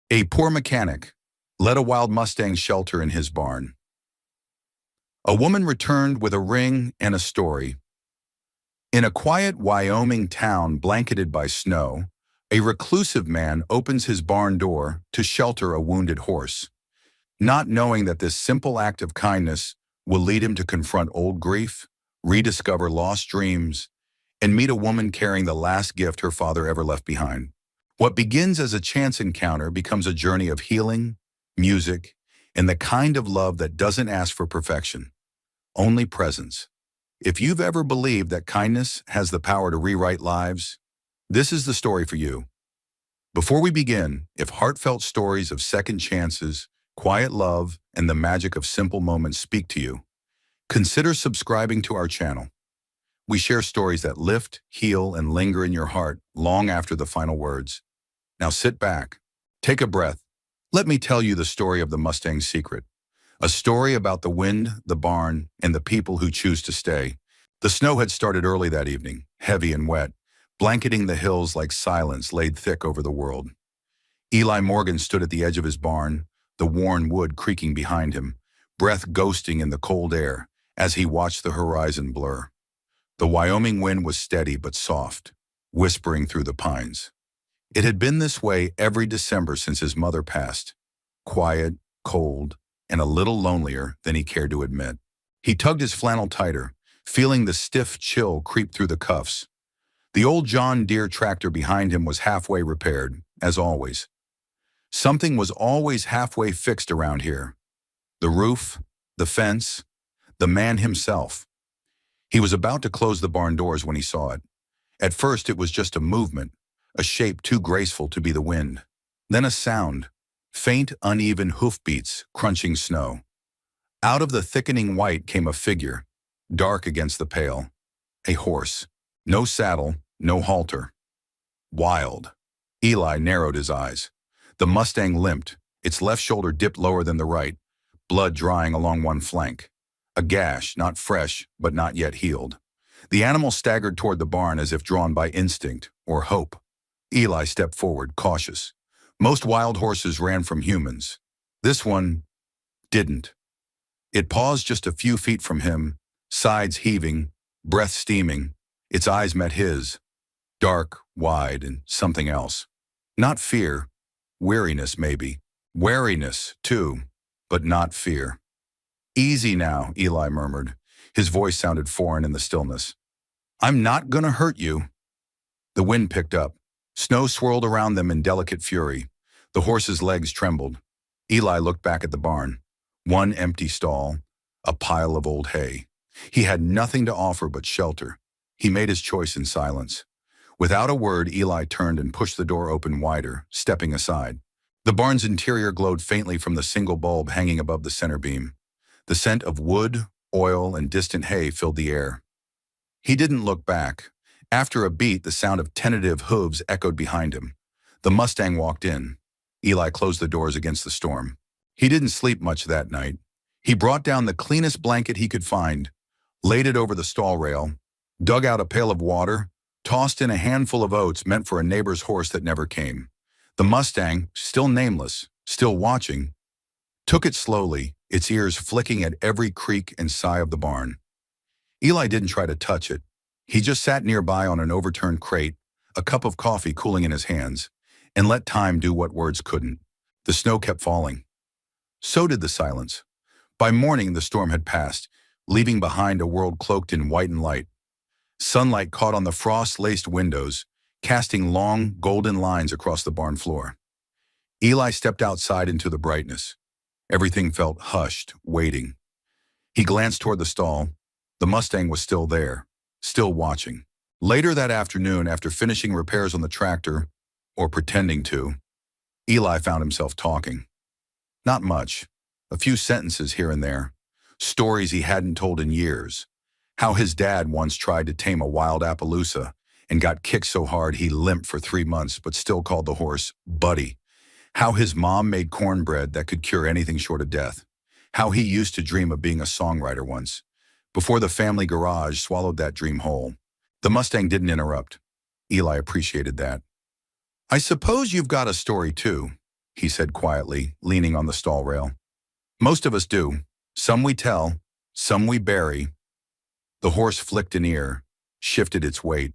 A poor mechanic led a wild Mustang shelter in his barn. A woman returned with a ring and a story. In a quiet Wyoming town blanketed by snow, a reclusive man opens his barn door to shelter a wounded horse, not knowing that this simple act of kindness will lead him to confront old grief, rediscover lost dreams, and meet a woman carrying the last gift her father ever left behind. What begins as a chance encounter becomes a journey of healing, music, and the kind of love that doesn't ask for perfection, only presence. If you've ever believed that kindness has the power to rewrite lives, this is the story for you. Before we begin, if heartfelt stories of second chances, quiet love, and the magic of simple moments speak to you, consider subscribing to our channel. We share stories that lift, heal, and linger in your heart long after the final words. Now sit back, take a breath. Let me tell you the story of the Mustang's secret. A story about the wind, the barn, and the people who choose to stay. The snow had started early that evening, heavy and wet, blanketing the hills like silence laid thick over the world. Eli Morgan stood at the edge of his barn, the worn wood creaking behind him, breath ghosting in the cold air as he watched the horizon blur. The Wyoming wind was steady but soft, whispering through the pines. It had been this way every December since his mother passed, quiet, cold, and a little lonelier than he cared to admit. He tugged his flannel tighter, feeling the stiff chill creep through the cuffs. The old John Deere tractor behind him was halfway repaired, as always. Something was always halfway fixed around here. The roof, the fence, the man himself. He was about to close the barn doors when he saw it. At first it was just a movement, a shape too graceful to be the wind. Then a sound, faint, uneven hoofbeats crunching snow. Out of the thickening white came a figure, dark against the pale. A horse. No saddle, no halter. Wild. Eli narrowed his eyes. The Mustang limped, its left shoulder dipped lower than the right, blood drying along one flank. A gash, not fresh, but not yet healed. The animal staggered toward the barn as if drawn by instinct or hope. Eli stepped forward, cautious. Most wild horses ran from humans. This one didn't. It paused just a few feet from him, sides heaving, breath steaming. Its eyes met his, dark, wide, and something else. Not fear, weariness maybe. Wariness, too, but not fear. "Easy now," Eli murmured. His voice sounded foreign in the stillness. "I'm not gonna hurt you." The wind picked up. Snow swirled around them in delicate fury. The horse's legs trembled. Eli looked back at the barn. One empty stall, a pile of old hay. He had nothing to offer but shelter. He made his choice in silence. Without a word, Eli turned and pushed the door open wider, stepping aside. The barn's interior glowed faintly from the single bulb hanging above the center beam. The scent of wood, oil, and distant hay filled the air. He didn't look back. After a beat, the sound of tentative hooves echoed behind him. The Mustang walked in. Eli closed the doors against the storm. He didn't sleep much that night. He brought down the cleanest blanket he could find, laid it over the stall rail, dug out a pail of water, tossed in a handful of oats meant for a neighbor's horse that never came. The Mustang, still nameless, still watching, took it slowly, its ears flicking at every creak and sigh of the barn. Eli didn't try to touch it. He just sat nearby on an overturned crate, a cup of coffee cooling in his hands, and let time do what words couldn't. The snow kept falling. So did the silence. By morning, the storm had passed, leaving behind a world cloaked in white and light. Sunlight caught on the frost-laced windows, casting long, golden lines across the barn floor. Eli stepped outside into the brightness. Everything felt hushed, waiting. He glanced toward the stall. The Mustang was still there, still watching. Later that afternoon, after finishing repairs on the tractor, or pretending to, Eli found himself talking. Not much, a few sentences here and there, stories he hadn't told in years. How his dad once tried to tame a wild Appaloosa and got kicked so hard he limped for 3 months but still called the horse Buddy. How his mom made cornbread that could cure anything short of death. How he used to dream of being a songwriter once, before the family garage swallowed that dream whole. The Mustang didn't interrupt. Eli appreciated that. "I suppose you've got a story too." he said quietly, leaning on the stall rail. Most of us do. Some we tell, some we bury. The horse flicked an ear, shifted its weight.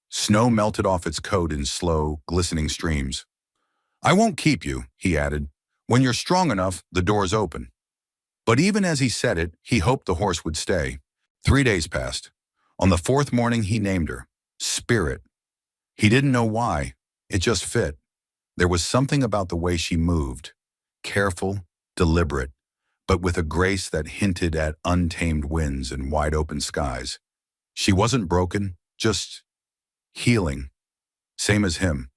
Snow melted off its coat in slow, glistening streams. I won't keep you, he added. When you're strong enough, the door's open. But even as he said it, he hoped the horse would stay. 3 days passed. On the 4th morning, he named her Spirit. He didn't know why. It just fit. There was something about the way she moved. Careful, deliberate, but with a grace that hinted at untamed winds and wide-open skies. She wasn't broken, just healing. Same as him.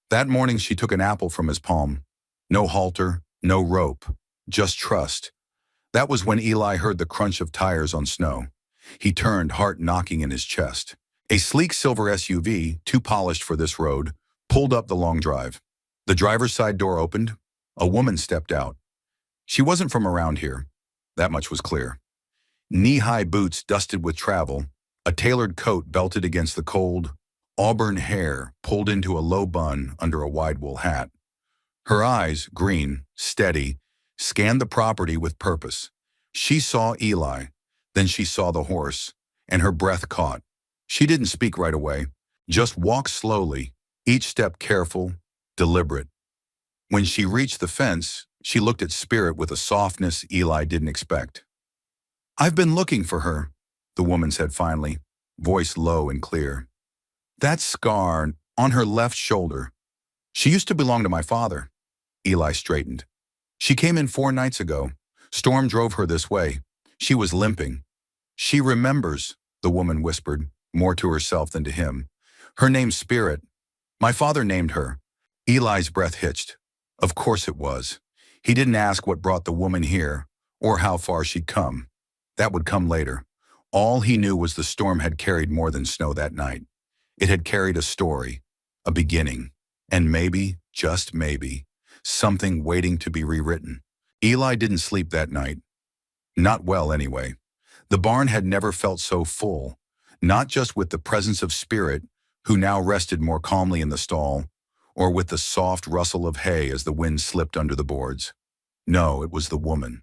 That morning she took an apple from his palm. No halter, no rope, just trust. That was when Eli heard the crunch of tires on snow. He turned, heart knocking in his chest. A sleek silver SUV, too polished for this road, pulled up the long drive. The driver's side door opened. A woman stepped out. She wasn't from around here. That much was clear. Knee-high boots dusted with travel, a tailored coat belted against the cold, auburn hair pulled into a low bun under a wide wool hat. Her eyes, green, steady, scanned the property with purpose. She saw Eli, then she saw the horse, and her breath caught. She didn't speak right away, just walked slowly, each step careful, deliberate. When she reached the fence, she looked at Spirit with a softness Eli didn't expect. I've been looking for her, the woman said finally, voice low and clear. That scar on her left shoulder. She used to belong to my father. Eli straightened. She came in 4 nights ago. Storm drove her this way. She was limping. She remembers, the woman whispered, more to herself than to him. Her name's Spirit. My father named her. Eli's breath hitched. Of course it was. He didn't ask what brought the woman here, or how far she'd come. That would come later. All he knew was the storm had carried more than snow that night. It had carried a story, a beginning, and maybe, just maybe, something waiting to be rewritten. Eli didn't sleep that night. Not well, anyway. The barn had never felt so full, not just with the presence of Spirit, who now rested more calmly in the stall, or with the soft rustle of hay as the wind slipped under the boards. No, it was the woman,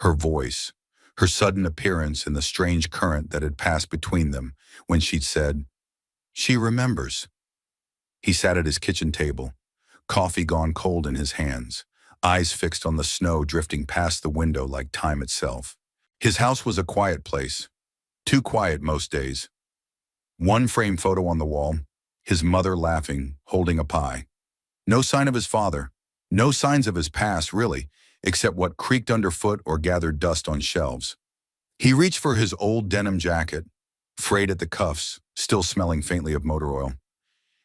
her voice, her sudden appearance and the strange current that had passed between them when she'd said, "She remembers." He sat at his kitchen table, coffee gone cold in his hands, eyes fixed on the snow drifting past the window like time itself. His house was a quiet place, too quiet most days. One framed photo on the wall, his mother laughing, holding a pie. No sign of his father, no signs of his past, really, except what creaked underfoot or gathered dust on shelves. He reached for his old denim jacket, frayed at the cuffs, still smelling faintly of motor oil,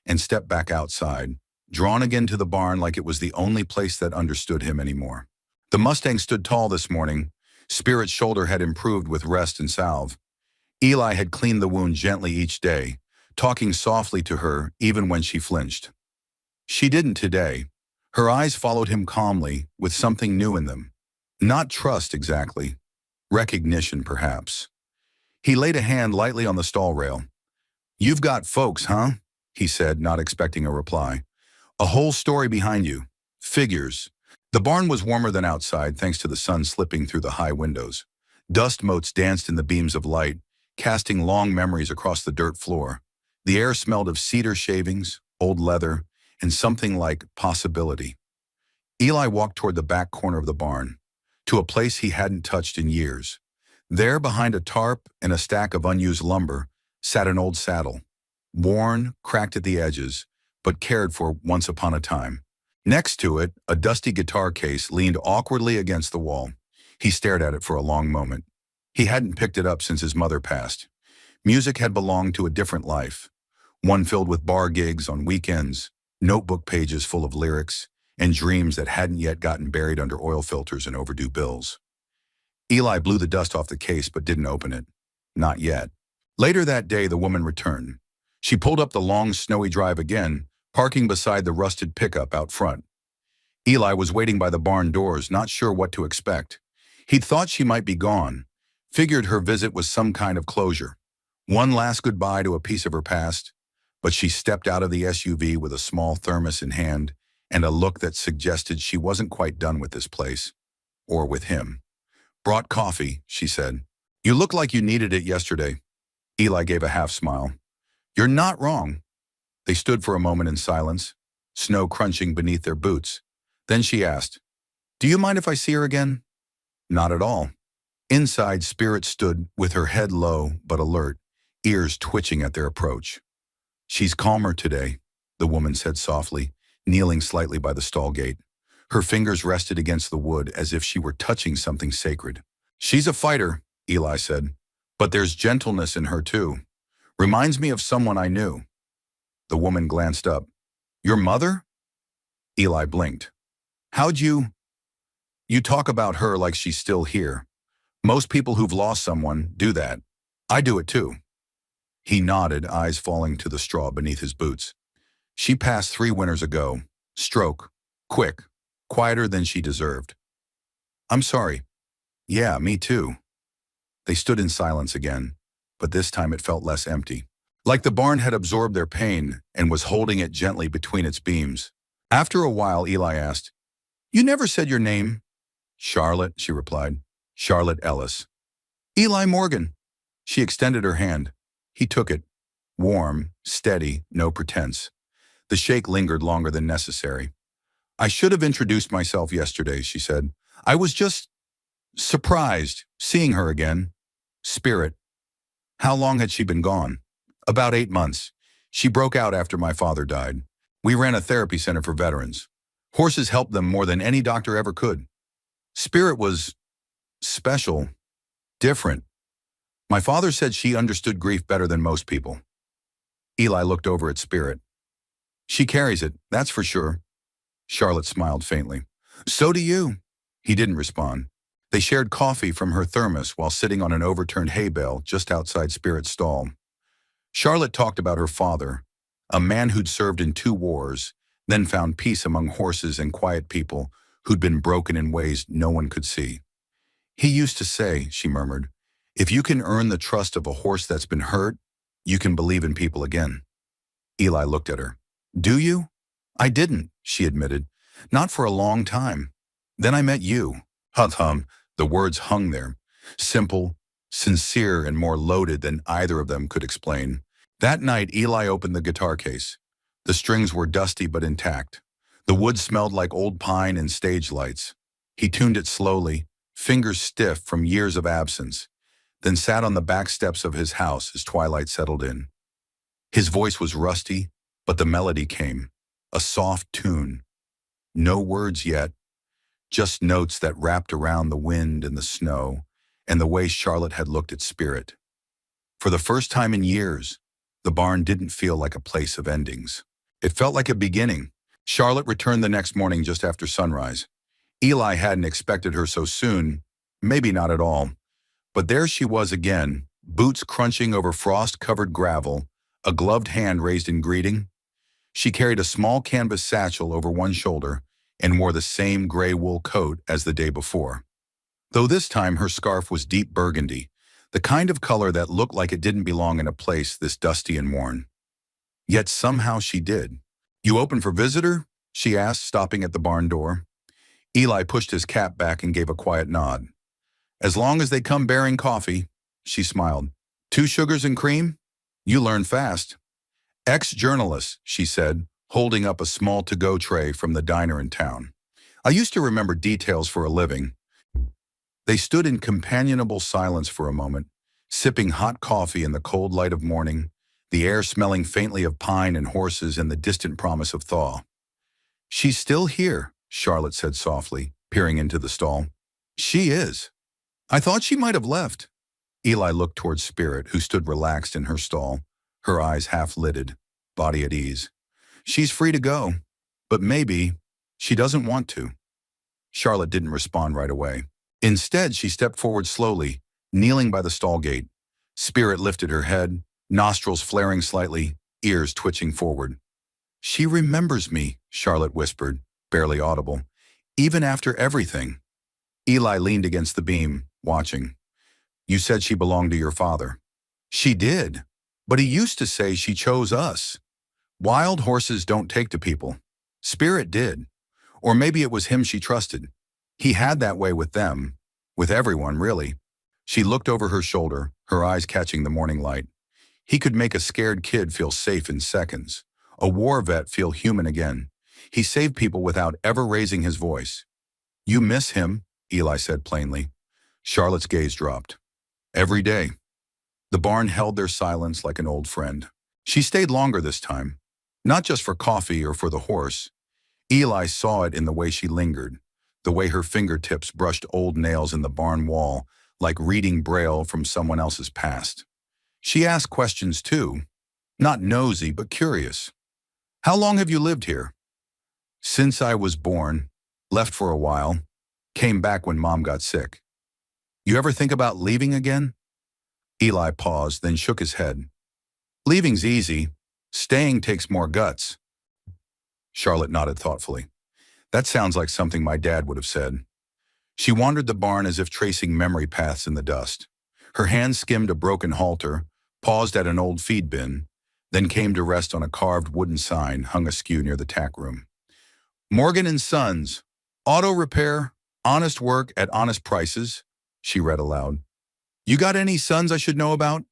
and stepped back outside, drawn again to the barn like it was the only place that understood him anymore. The Mustang stood tall this morning. Spirit's shoulder had improved with rest and salve. Eli had cleaned the wound gently each day, talking softly to her even when she flinched. She didn't today. Her eyes followed him calmly, with something new in them. Not trust exactly. Recognition, perhaps. He laid a hand lightly on the stall rail. "You've got folks, huh?" he said, not expecting a reply. "A whole story behind you. Figures." The barn was warmer than outside thanks to the sun slipping through the high windows. Dust motes danced in the beams of light, casting long memories across the dirt floor. The air smelled of cedar shavings, old leather, and something like possibility. Eli walked toward the back corner of the barn, to a place he hadn't touched in years. There, behind a tarp and a stack of unused lumber, sat an old saddle, worn, cracked at the edges, but cared for once upon a time. Next to it, a dusty guitar case leaned awkwardly against the wall. He stared at it for a long moment. He hadn't picked it up since his mother passed. Music had belonged to a different life, one filled with bar gigs on weekends, notebook pages full of lyrics, and dreams that hadn't yet gotten buried under oil filters and overdue bills. Eli blew the dust off the case but didn't open it. Not yet. Later that day, the woman returned. She pulled up the long, snowy drive again, parking beside the rusted pickup out front. Eli was waiting by the barn doors, not sure what to expect. He'd thought she might be gone, figured her visit was some kind of closure. One last goodbye to a piece of her past, but she stepped out of the SUV with a small thermos in hand and a look that suggested she wasn't quite done with this place, or with him. "Brought coffee," she said. "You look like you needed it yesterday." Eli gave a half smile. "You're not wrong." They stood for a moment in silence, snow crunching beneath their boots. Then she asked, "Do you mind if I see her again?" "Not at all." Inside, Spirit stood with her head low but alert, ears twitching at their approach. "She's calmer today," the woman said softly, kneeling slightly by the stall gate. Her fingers rested against the wood as if she were touching something sacred. "She's a fighter," Eli said, "but there's gentleness in her too. Reminds me of someone I knew." The woman glanced up. "Your mother?" Eli blinked. "How'd you... You talk about her like she's still here. Most people who've lost someone do that. I do it too." He nodded, eyes falling to the straw beneath his boots. "She passed 3 winters ago. Stroke. Quick. Quieter than she deserved." "I'm sorry." "Yeah, me too." They stood in silence again, but this time it felt less empty. Like the barn had absorbed their pain and was holding it gently between its beams. After a while, Eli asked, "You never said your name." "Charlotte," she replied. "Charlotte Ellis." "Eli Morgan." She extended her hand. He took it. Warm, steady, no pretense. The shake lingered longer than necessary. "I should have introduced myself yesterday," she said. "I was just surprised seeing her again." Spirit. How long had she been gone? "About 8 months. She broke out after my father died. We ran a therapy center for veterans. Horses helped them more than any doctor ever could. Spirit was special, different. My father said she understood grief better than most people." Eli looked over at Spirit. "She carries it, that's for sure." Charlotte smiled faintly. "So do you." He didn't respond. They shared coffee from her thermos while sitting on an overturned hay bale just outside Spirit's stall. Charlotte talked about her father, a man who'd served in 2 wars, then found peace among horses and quiet people who'd been broken in ways no one could see. "He used to say," she murmured, "if you can earn the trust of a horse that's been hurt, you can believe in people again." Eli looked at her. "Do you?" "I didn't," she admitted. "Not for a long time. Then I met you." Hum, the words hung there. Simple, sincere, and more loaded than either of them could explain. That night, Eli opened the guitar case. The strings were dusty but intact. The wood smelled like old pine and stage lights. He tuned it slowly, fingers stiff from years of absence, then sat on the back steps of his house as twilight settled in. His voice was rusty, but the melody came, a soft tune. No words yet, just notes that wrapped around the wind and the snow, and the way Charlotte had looked at Spirit. For the first time in years, the barn didn't feel like a place of endings. It felt like a beginning. Charlotte returned the next morning just after sunrise. Eli hadn't expected her so soon, maybe not at all. But there she was again, boots crunching over frost-covered gravel, a gloved hand raised in greeting. She carried a small canvas satchel over one shoulder and wore the same gray wool coat as the day before. Though this time her scarf was deep burgundy, the kind of color that looked like it didn't belong in a place this dusty and worn. Yet somehow she did. "You open for visitor?" she asked, stopping at the barn door. Eli pushed his cap back and gave a quiet nod. "As long as they come bearing coffee," she smiled. "2 sugars and cream? You learn fast." "Ex-journalist," she said, holding up a small to-go tray from the diner in town. "I used to remember details for a living." They stood in companionable silence for a moment, sipping hot coffee in the cold light of morning, the air smelling faintly of pine and horses and the distant promise of thaw. "She's still here," Charlotte said softly, peering into the stall. "She is. I thought she might have left." Eli looked towards Spirit, who stood relaxed in her stall, her eyes half-lidded, body at ease. "She's free to go, but maybe she doesn't want to." Charlotte didn't respond right away. Instead, she stepped forward slowly, kneeling by the stall gate. Spirit lifted her head, nostrils flaring slightly, ears twitching forward. "She remembers me," Charlotte whispered, barely audible, "even after everything." Eli leaned against the beam, watching. "You said she belonged to your father." "She did, but he used to say she chose us. Wild horses don't take to people." Spirit did. Or maybe it was him she trusted. He had that way with them, with everyone, really. She looked over her shoulder, her eyes catching the morning light. He could make a scared kid feel safe in seconds. A war vet feel human again. He saved people without ever raising his voice. You miss him, Eli said plainly. Charlotte's gaze dropped. Every day. The barn held their silence like an old friend. She stayed longer this time, not just for coffee or for the horse. Eli saw it in the way she lingered, the way her fingertips brushed old nails in the barn wall, like reading Braille from someone else's past. She asked questions too, not nosy but curious. How long have you lived here? Since I was born, left for a while, came back when Mom got sick. You ever think about leaving again? Eli paused, then shook his head. Leaving's easy. Staying takes more guts. Charlotte nodded thoughtfully. That sounds like something my dad would have said. She wandered the barn as if tracing memory paths in the dust. Her hand skimmed a broken halter, paused at an old feed bin, then came to rest on a carved wooden sign hung askew near the tack room. Morgan and Sons, auto repair, honest work at honest prices, she read aloud. You got any sons I should know about?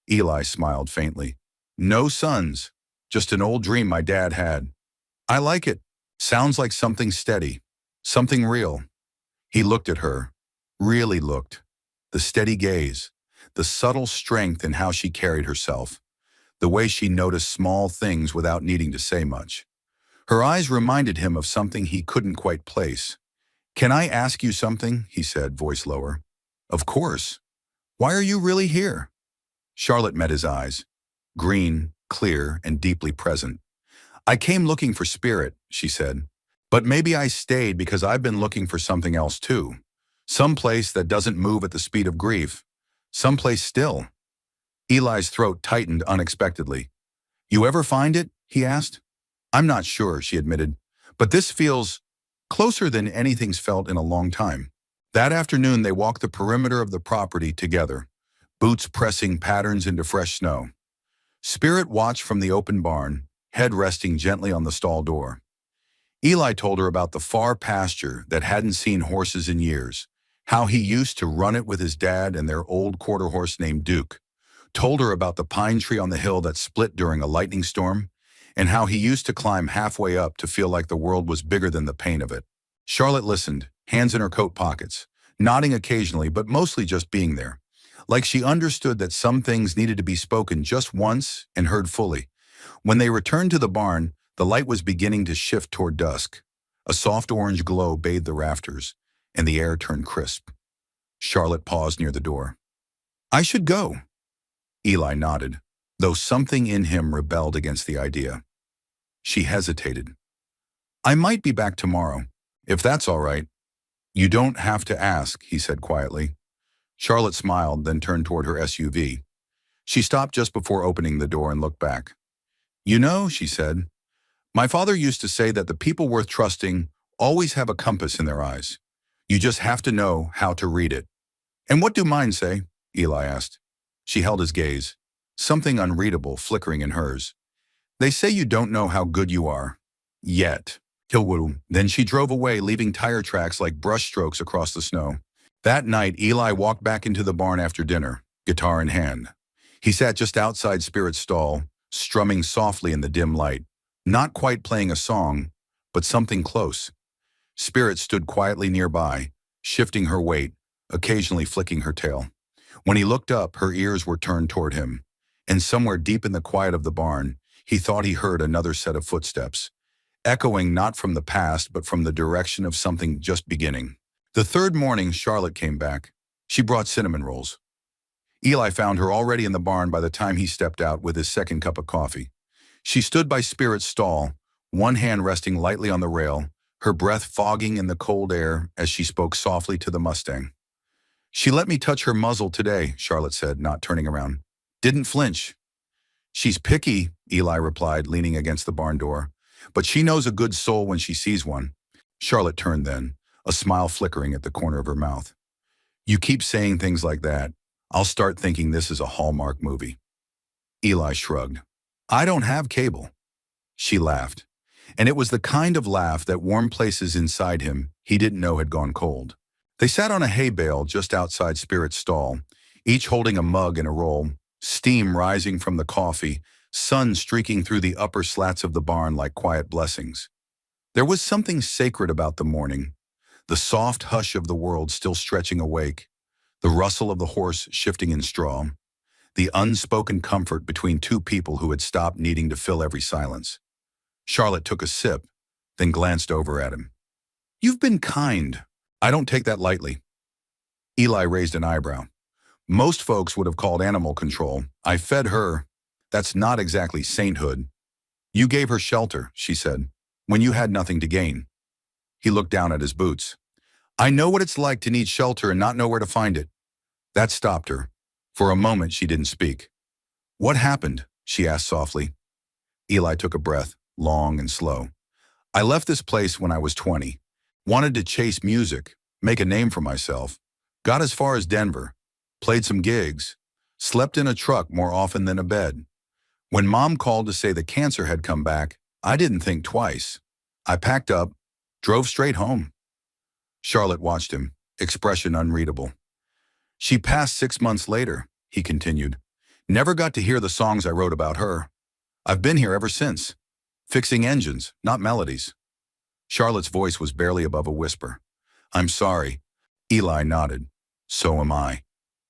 Eli smiled faintly. No sons, just an old dream my dad had. I like it. Sounds like something steady, something real. He looked at her, really looked. The steady gaze, the subtle strength in how she carried herself, the way she noticed small things without needing to say much. Her eyes reminded him of something he couldn't quite place. Can I ask you something? He said, voice lower. Of course. Why are you really here? Charlotte met his eyes, green, clear, and deeply present. I came looking for Spirit, she said. But maybe I stayed because I've been looking for something else too. Some place that doesn't move at the speed of grief. Someplace still. Eli's throat tightened unexpectedly. You ever find it? He asked. I'm not sure, she admitted. But this feels closer than anything's felt in a long time. That afternoon they walked the perimeter of the property together, boots pressing patterns into fresh snow. Spirit watched from the open barn, head resting gently on the stall door. Eli told her about the far pasture that hadn't seen horses in years, how he used to run it with his dad and their old quarter horse named Duke, told her about the pine tree on the hill that split during a lightning storm, and how he used to climb halfway up to feel like the world was bigger than the pain of it. Charlotte listened, hands in her coat pockets, nodding occasionally but mostly just being there, like she understood that some things needed to be spoken just once and heard fully. When they returned to the barn, the light was beginning to shift toward dusk. A soft orange glow bathed the rafters, and the air turned crisp. Charlotte paused near the door. I should go. Eli nodded, though something in him rebelled against the idea. She hesitated. I might be back tomorrow, if that's all right. You don't have to ask, he said quietly. Charlotte smiled, then turned toward her SUV. She stopped just before opening the door and looked back. You know, she said, my father used to say that the people worth trusting always have a compass in their eyes. You just have to know how to read it. And what do mine say? Eli asked. She held his gaze, something unreadable flickering in hers. They say you don't know how good you are. Yet. Then she drove away, leaving tire tracks like brush strokes across the snow. That night, Eli walked back into the barn after dinner, guitar in hand. He sat just outside Spirit's stall, strumming softly in the dim light, not quite playing a song, but something close. Spirit stood quietly nearby, shifting her weight, occasionally flicking her tail. When he looked up, her ears were turned toward him, and somewhere deep in the quiet of the barn, he thought he heard another set of footsteps, echoing not from the past but from the direction of something just beginning. The third morning, Charlotte came back. She brought cinnamon rolls. Eli found her already in the barn by the time he stepped out with his second cup of coffee. She stood by Spirit's stall, one hand resting lightly on the rail, her breath fogging in the cold air as she spoke softly to the Mustang. She let me touch her muzzle today, Charlotte said, not turning around. Didn't flinch. She's picky, Eli replied, leaning against the barn door. But she knows a good soul when she sees one. Charlotte turned then, a smile flickering at the corner of her mouth. You keep saying things like that, I'll start thinking this is a Hallmark movie. Eli shrugged. I don't have cable. She laughed. and it was the kind of laugh that warmed places inside him he didn't know had gone cold. They sat on a hay bale just outside Spirit's stall, each holding a mug and a roll, steam rising from the coffee, sun streaking through the upper slats of the barn like quiet blessings. There was something sacred about the morning, the soft hush of the world still stretching awake, the rustle of the horse shifting in straw, the unspoken comfort between two people who had stopped needing to fill every silence. Charlotte took a sip, then glanced over at him. "You've been kind. I don't take that lightly." Eli raised an eyebrow. "Most folks would have called animal control. I fed her. That's not exactly sainthood." "You gave her shelter," she said, "when you had nothing to gain." He looked down at his boots. "I know what it's like to need shelter and not know where to find it." That stopped her. For a moment, she didn't speak. "What happened?" she asked softly. Eli took a breath, long and slow. "I left this place when I was 20. Wanted to chase music, make a name for myself. Got as far as Denver. Played some gigs. Slept in a truck more often than a bed. When Mom called to say the cancer had come back, I didn't think twice. I packed up, drove straight home." Charlotte watched him, expression unreadable. "She passed 6 months later," he continued. "Never got to hear the songs I wrote about her. I've been here ever since. Fixing engines, not melodies." Charlotte's voice was barely above a whisper. "I'm sorry." Eli nodded. "So am I.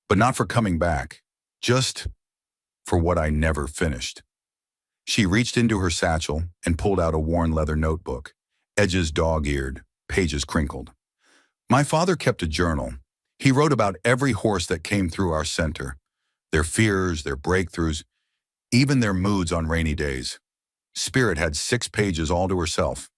But not for coming back. Just for what I never finished." She reached into her satchel and pulled out a worn leather notebook, edges dog-eared, pages crinkled. "My father kept a journal. He wrote about every horse that came through our center, their fears, their breakthroughs, even their moods on rainy days. Spirit had 6 pages all to herself."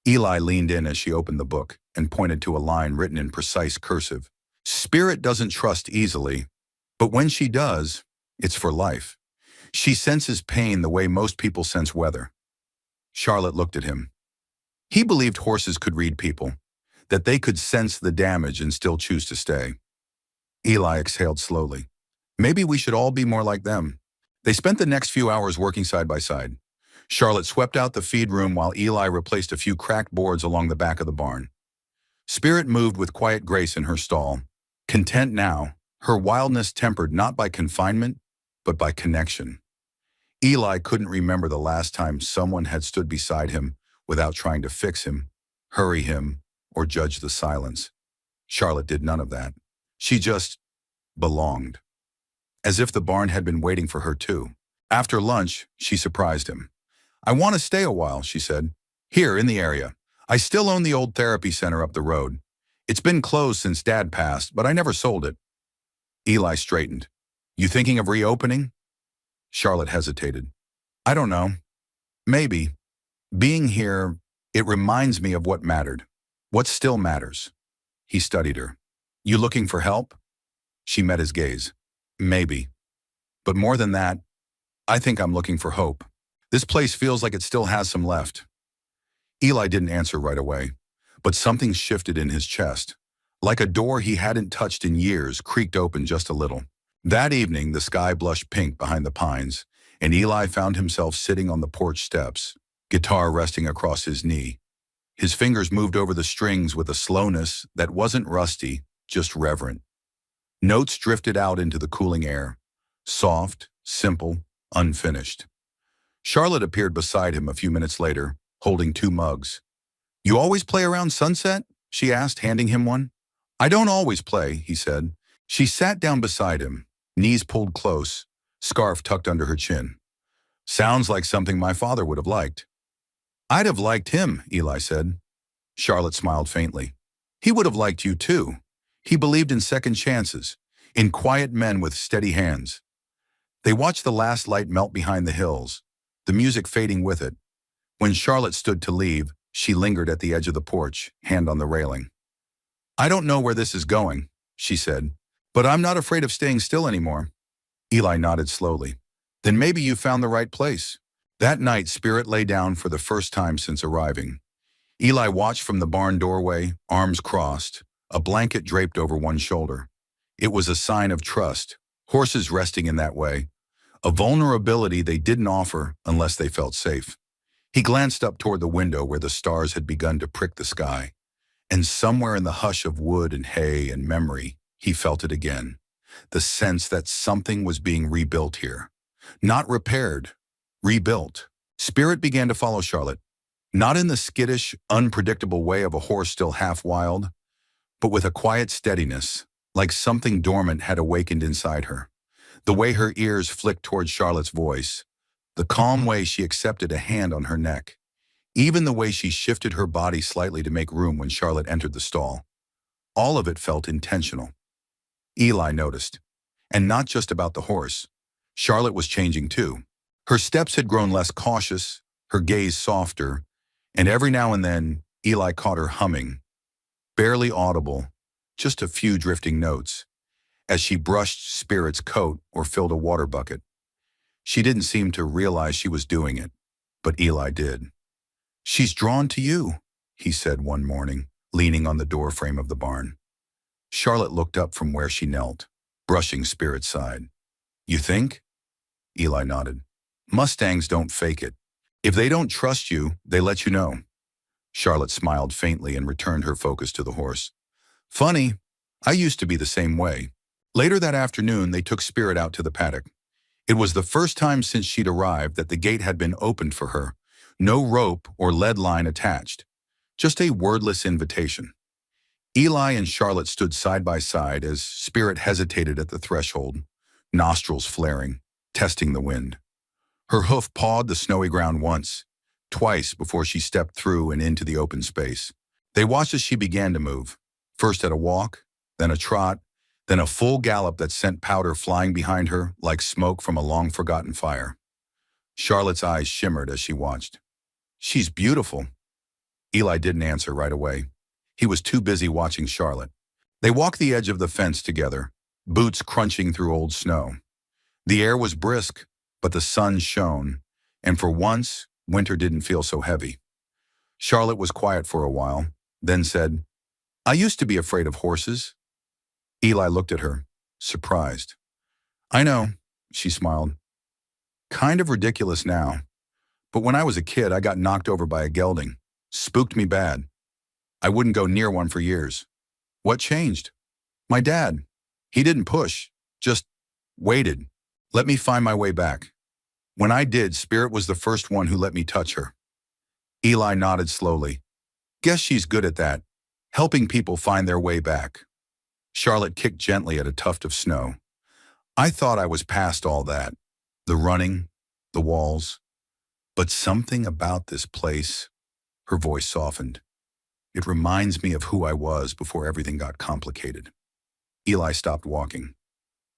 Eli leaned in as she opened the book and pointed to a line written in precise cursive. "Spirit doesn't trust easily, but when she does, it's for life. She senses pain the way most people sense weather." Charlotte looked at him. He believed horses could read people, that they could sense the damage and still choose to stay. Eli exhaled slowly. "Maybe we should all be more like them." They spent the next few hours working side by side. Charlotte swept out the feed room while Eli replaced a few cracked boards along the back of the barn. Spirit moved with quiet grace in her stall, content now, her wildness tempered not by confinement, but by connection. Eli couldn't remember the last time someone had stood beside him without trying to fix him, hurry him, or judge the silence. Charlotte did none of that. She just belonged. As if the barn had been waiting for her too. After lunch, she surprised him. "I want to stay a while," she said. "Here, in the area. I still own the old therapy center up the road. It's been closed since Dad passed, but I never sold it." Eli straightened. "You thinking of reopening?" Charlotte hesitated. "I don't know. Maybe. Being here, it reminds me of what mattered. What still matters." He studied her. "You looking for help?" She met his gaze. "Maybe. But more than that, I think I'm looking for hope. This place feels like it still has some left." Eli didn't answer right away, but something shifted in his chest. Like a door he hadn't touched in years creaked open just a little. That evening, the sky blushed pink behind the pines, and Eli found himself sitting on the porch steps, guitar resting across his knee. His fingers moved over the strings with a slowness that wasn't rusty, just reverent. Notes drifted out into the cooling air, soft, simple, unfinished. Charlotte appeared beside him a few minutes later, holding 2 mugs. "You always play around sunset?" she asked, handing him one. "I don't always play," he said. She sat down beside him, knees pulled close, scarf tucked under her chin. "Sounds like something my father would have liked." "I'd have liked him," Eli said. Charlotte smiled faintly. "He would have liked you too. He believed in second chances, in quiet men with steady hands." They watched the last light melt behind the hills, the music fading with it. When Charlotte stood to leave, she lingered at the edge of the porch, hand on the railing. "I don't know where this is going," she said, "but I'm not afraid of staying still anymore." Eli nodded slowly. "Then maybe you found the right place." That night, Spirit lay down for the first time since arriving. Eli watched from the barn doorway, arms crossed, a blanket draped over one shoulder. It was a sign of trust, horses resting in that way, a vulnerability they didn't offer unless they felt safe. He glanced up toward the window where the stars had begun to prick the sky, and somewhere in the hush of wood and hay and memory, he felt it again, the sense that something was being rebuilt here. Not repaired, rebuilt. Spirit began to follow Charlotte, not in the skittish, unpredictable way of a horse still half wild, but with a quiet steadiness, like something dormant had awakened inside her. The way her ears flicked toward Charlotte's voice, the calm way she accepted a hand on her neck, even the way she shifted her body slightly to make room when Charlotte entered the stall. All of it felt intentional. Eli noticed. And not just about the horse. Charlotte was changing too. Her steps had grown less cautious, her gaze softer, and every now and then, Eli caught her humming, barely audible, just a few drifting notes, as she brushed Spirit's coat or filled a water bucket. She didn't seem to realize she was doing it, but Eli did. "She's drawn to you," he said one morning, leaning on the doorframe of the barn. Charlotte looked up from where she knelt, brushing Spirit's side. "You think?" Eli nodded. "Mustangs don't fake it. If they don't trust you, they let you know." Charlotte smiled faintly and returned her focus to the horse. "Funny, I used to be the same way." Later that afternoon, they took Spirit out to the paddock. It was the first time since she'd arrived that the gate had been opened for her. No rope or lead line attached. Just a wordless invitation. Eli and Charlotte stood side by side as Spirit hesitated at the threshold, nostrils flaring, testing the wind. Her hoof pawed the snowy ground once, twice before she stepped through and into the open space. They watched as she began to move, first at a walk, then a trot, then a full gallop that sent powder flying behind her like smoke from a long-forgotten fire. Charlotte's eyes shimmered as she watched. "She's beautiful." Eli didn't answer right away. He was too busy watching Charlotte. They walked the edge of the fence together, boots crunching through old snow. The air was brisk, but the sun shone, and for once, winter didn't feel so heavy. Charlotte was quiet for a while, then said, "I used to be afraid of horses." Eli looked at her, surprised. "I know," she smiled. "Kind of ridiculous now. But when I was a kid, I got knocked over by a gelding. Spooked me bad. I wouldn't go near one for years." "What changed?" "My dad. He didn't push, just waited. Let me find my way back. When I did, Spirit was the first one who let me touch her." Eli nodded slowly. "Guess she's good at that, helping people find their way back." Charlotte kicked gently at a tuft of snow. "I thought I was past all that. The running, the walls. But something about this place," her voice softened. "It reminds me of who I was before everything got complicated." Eli stopped walking.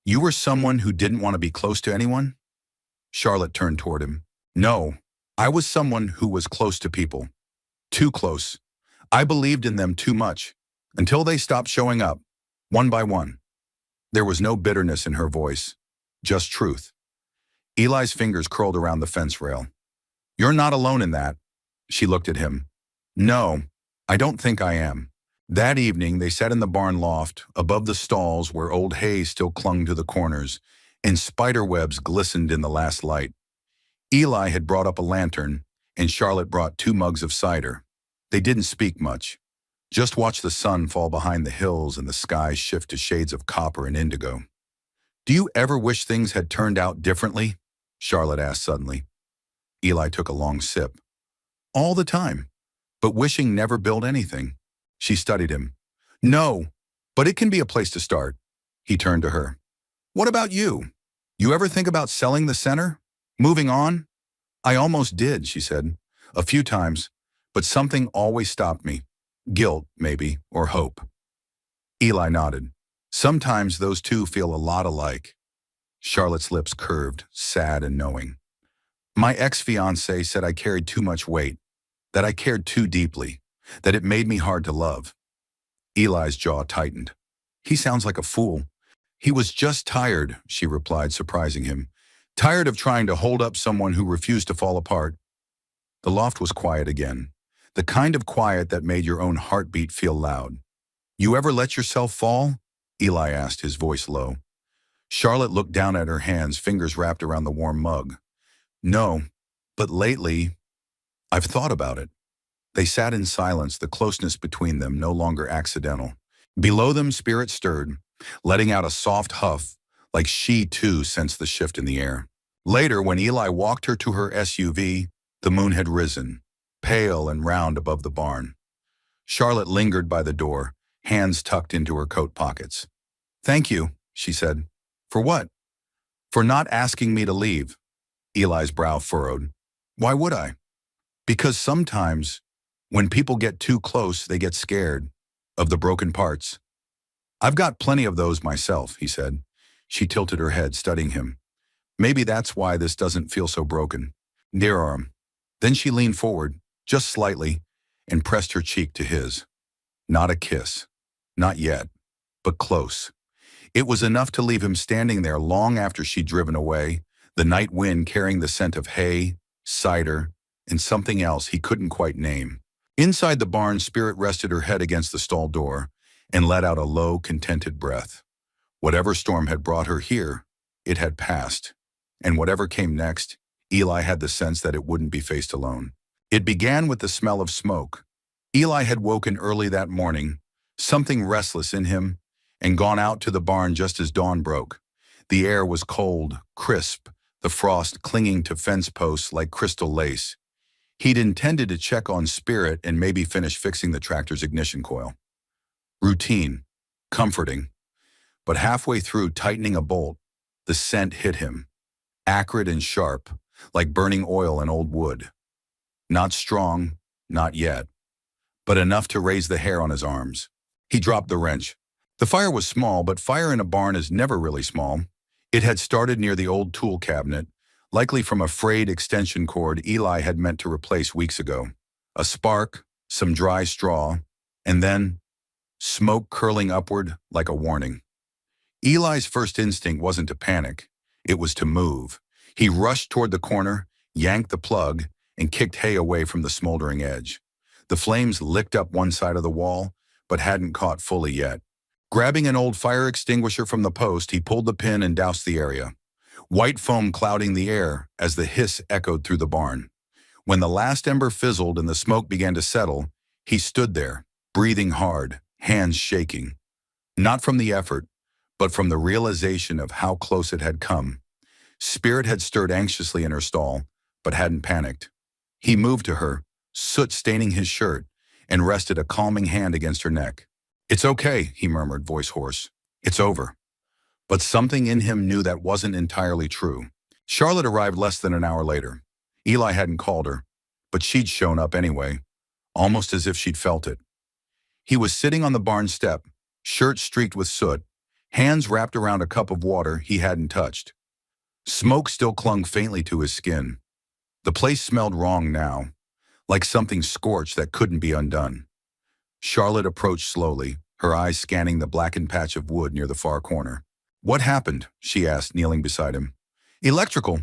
"You were someone who didn't want to be close to anyone?" Charlotte turned toward him. "No, I was someone who was close to people. Too close. I believed in them too much, until they stopped showing up, one by one." There was no bitterness in her voice, just truth. Eli's fingers curled around the fence rail. "You're not alone in that." She looked at him. "No, I don't think I am." That evening, they sat in the barn loft, above the stalls where old hay still clung to the corners, and spider webs glistened in the last light. Eli had brought up a lantern, and Charlotte brought 2 mugs of cider. They didn't speak much. Just watched the sun fall behind the hills and the sky shift to shades of copper and indigo. "Do you ever wish things had turned out differently?" Charlotte asked suddenly. Eli took a long sip. "All the time, but wishing never built anything." She studied him. "No, but it can be a place to start." He turned to her. "What about you? You ever think about selling the center? Moving on?" "I almost did," she said. "A few times, but something always stopped me. Guilt, maybe, or hope." Eli nodded. "Sometimes those two feel a lot alike." Charlotte's lips curved, sad and knowing. "My ex-fiancé said I carried too much weight, that I cared too deeply, that it made me hard to love." Eli's jaw tightened. "He sounds like a fool." "He was just tired," she replied, surprising him. "Tired of trying to hold up someone who refused to fall apart." The loft was quiet again, the kind of quiet that made your own heartbeat feel loud. "You ever let yourself fall?" Eli asked, his voice low. Charlotte looked down at her hands, fingers wrapped around the warm mug. "No, but lately..." I've thought about it. They sat in silence, the closeness between them no longer accidental. Below them, Spirit stirred, letting out a soft huff, like she too sensed the shift in the air. Later, when Eli walked her to her SUV, the moon had risen, pale and round above the barn. Charlotte lingered by the door, hands tucked into her coat pockets. "Thank you," she said. "For what?" "For not asking me to leave." Eli's brow furrowed. "Why would I?" "Because sometimes, when people get too close, they get scared of the broken parts." "I've got plenty of those myself," he said. She tilted her head, studying him. "Maybe that's why this doesn't feel so broken. Near arm." Then she leaned forward, just slightly, and pressed her cheek to his. Not a kiss. Not yet. But close. It was enough to leave him standing there long after she'd driven away, the night wind carrying the scent of hay, cider, and something else he couldn't quite name. Inside the barn, Spirit rested her head against the stall door and let out a low, contented breath. Whatever storm had brought her here, it had passed. And whatever came next, Eli had the sense that it wouldn't be faced alone. It began with the smell of smoke. Eli had woken early that morning, something restless in him, and gone out to the barn just as dawn broke. The air was cold, crisp, the frost clinging to fence posts like crystal lace. He'd intended to check on Spirit and maybe finish fixing the tractor's ignition coil. Routine, comforting. But halfway through tightening a bolt, the scent hit him, acrid and sharp, like burning oil in old wood. Not strong, not yet, but enough to raise the hair on his arms. He dropped the wrench. The fire was small, but fire in a barn is never really small. It had started near the old tool cabinet, likely from a frayed extension cord Eli had meant to replace weeks ago. A spark, some dry straw, and then smoke curling upward like a warning. Eli's first instinct wasn't to panic. It was to move. He rushed toward the corner, yanked the plug, and kicked hay away from the smoldering edge. The flames licked up one side of the wall, but hadn't caught fully yet. Grabbing an old fire extinguisher from the post, he pulled the pin and doused the area. White foam clouding the air as the hiss echoed through the barn. When the last ember fizzled and the smoke began to settle, he stood there, breathing hard, hands shaking. Not from the effort, but from the realization of how close it had come. Spirit had stirred anxiously in her stall, but hadn't panicked. He moved to her, soot staining his shirt, and rested a calming hand against her neck. "It's okay," he murmured, voice hoarse. "It's over." But something in him knew that wasn't entirely true. Charlotte arrived less than an hour later. Eli hadn't called her, but she'd shown up anyway, almost as if she'd felt it. He was sitting on the barn step, shirt streaked with soot, hands wrapped around a cup of water he hadn't touched. Smoke still clung faintly to his skin. The place smelled wrong now, like something scorched that couldn't be undone. Charlotte approached slowly, her eyes scanning the blackened patch of wood near the far corner. "What happened?" she asked, kneeling beside him. "Electrical,"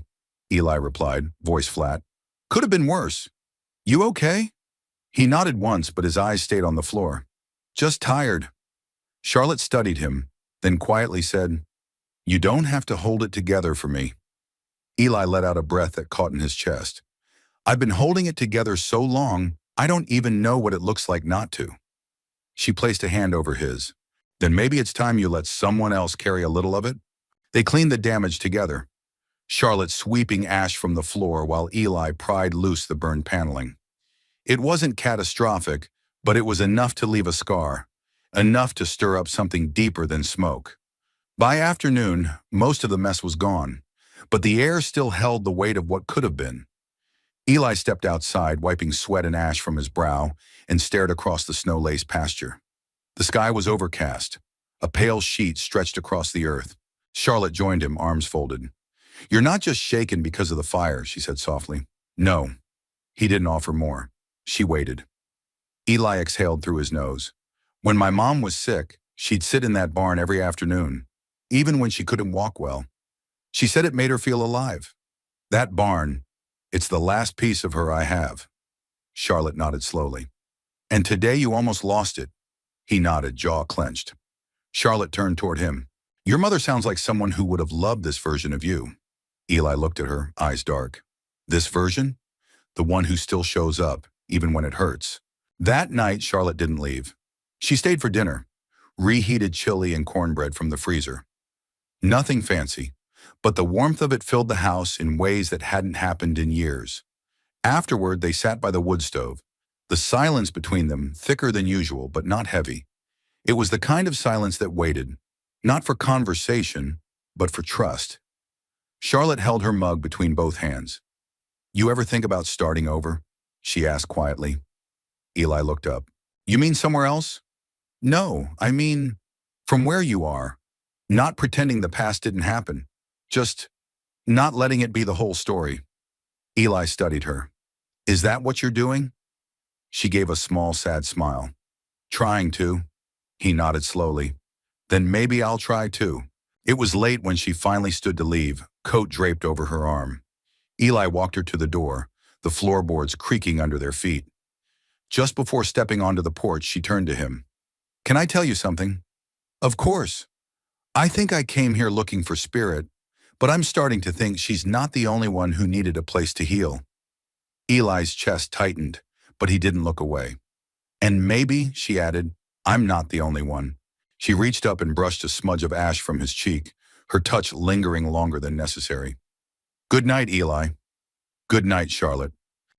Eli replied, voice flat. "Could have been worse. You okay?" He nodded once, but his eyes stayed on the floor. "Just tired." Charlotte studied him, then quietly said, "You don't have to hold it together for me." Eli let out a breath that caught in his chest. "I've been holding it together so long, I don't even know what it looks like not to." She placed a hand over his. "Then maybe it's time you let someone else carry a little of it." They cleaned the damage together, Charlotte sweeping ash from the floor while Eli pried loose the burned paneling. It wasn't catastrophic, but it was enough to leave a scar, enough to stir up something deeper than smoke. By afternoon, most of the mess was gone, but the air still held the weight of what could have been. Eli stepped outside, wiping sweat and ash from his brow, and stared across the snow-laced pasture. The sky was overcast. A pale sheet stretched across the earth. Charlotte joined him, arms folded. "You're not just shaken because of the fire," she said softly. "No." He didn't offer more. She waited. Eli exhaled through his nose. "When my mom was sick, she'd sit in that barn every afternoon, even when she couldn't walk well. She said it made her feel alive. That barn, it's the last piece of her I have." Charlotte nodded slowly. "And today you almost lost it." He nodded, jaw clenched. Charlotte turned toward him. "Your mother sounds like someone who would have loved this version of you." Eli looked at her, eyes dark. "This version?" the one who still shows up, even when it hurts. That night, Charlotte didn't leave. She stayed for dinner, reheated chili and cornbread from the freezer. Nothing fancy, but the warmth of it filled the house in ways that hadn't happened in years. Afterward, they sat by the wood stove, the silence between them thicker than usual, but not heavy. It was the kind of silence that waited, not for conversation, but for trust. Charlotte held her mug between both hands. "You ever think about starting over?" she asked quietly. Eli looked up. "You mean somewhere else?" "No, I mean from where you are. Not pretending the past didn't happen. Just not letting it be the whole story." Eli studied her. "Is that what you're doing?" She gave a small, sad smile. "Trying to." He nodded slowly. "Then maybe I'll try too." It was late when she finally stood to leave, coat draped over her arm. Eli walked her to the door, the floorboards creaking under their feet. Just before stepping onto the porch, she turned to him. "Can I tell you something?" "Of course. I think I came here looking for Spirit, but I'm starting to think she's not the only one who needed a place to heal." Eli's chest tightened, but he didn't look away. "And maybe," she added, "I'm not the only one." She reached up and brushed a smudge of ash from his cheek, her touch lingering longer than necessary. "Good night, Eli." "Good night, Charlotte."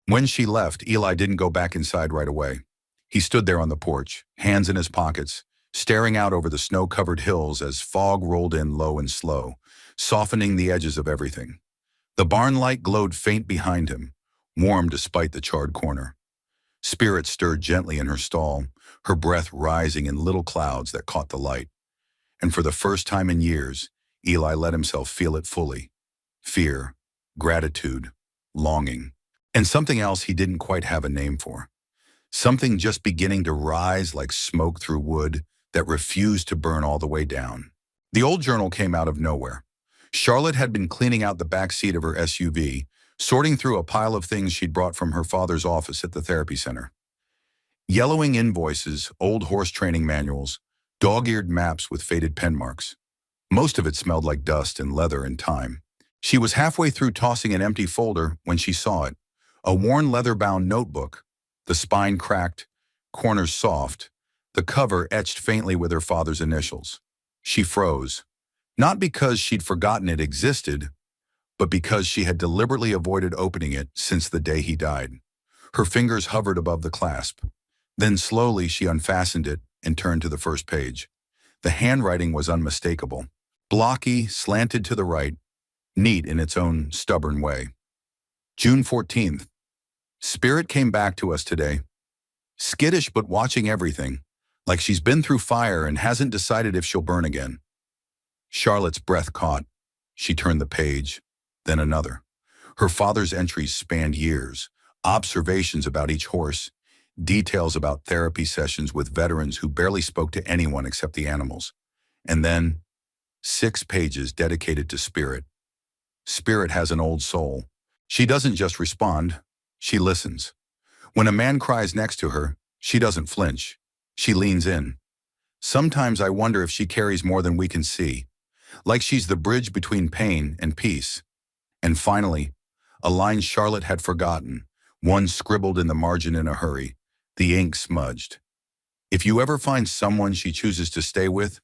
When she left, Eli didn't go back inside right away. He stood there on the porch, hands in his pockets, staring out over the snow-covered hills as fog rolled in low and slow, softening the edges of everything. The barn light glowed faint behind him, warm despite the charred corner. Spirit stirred gently in her stall, her breath rising in little clouds that caught the light. And for the first time in years, Eli let himself feel it fully. Fear, gratitude, longing, and something else he didn't quite have a name for. Something just beginning to rise like smoke through wood that refused to burn all the way down. The old journal came out of nowhere. Charlotte had been cleaning out the back seat of her SUV, sorting through a pile of things she'd brought from her father's office at the therapy center. Yellowing invoices, old horse training manuals, dog-eared maps with faded pen marks. Most of it smelled like dust and leather and time. She was halfway through tossing an empty folder when she saw it. A worn leather-bound notebook, the spine cracked, corners soft, the cover etched faintly with her father's initials. She froze, not because she'd forgotten it existed, but because she had deliberately avoided opening it since the day he died. Her fingers hovered above the clasp. Then slowly she unfastened it and turned to the first page. The handwriting was unmistakable, blocky, slanted to the right, neat in its own stubborn way. June 14th. Spirit came back to us today. Skittish but watching everything, like she's been through fire and hasn't decided if she'll burn again. Charlotte's breath caught. She turned the page, then another. Her father's entries spanned years, observations about each horse, details about therapy sessions with veterans who barely spoke to anyone except the animals. And then, 6 pages dedicated to Spirit. Spirit has an old soul. She doesn't just respond, she listens. When a man cries next to her, she doesn't flinch. She leans in. Sometimes I wonder if she carries more than we can see, like she's the bridge between pain and peace. And finally, a line Charlotte had forgotten, one scribbled in the margin in a hurry, the ink smudged. If you ever find someone she chooses to stay with,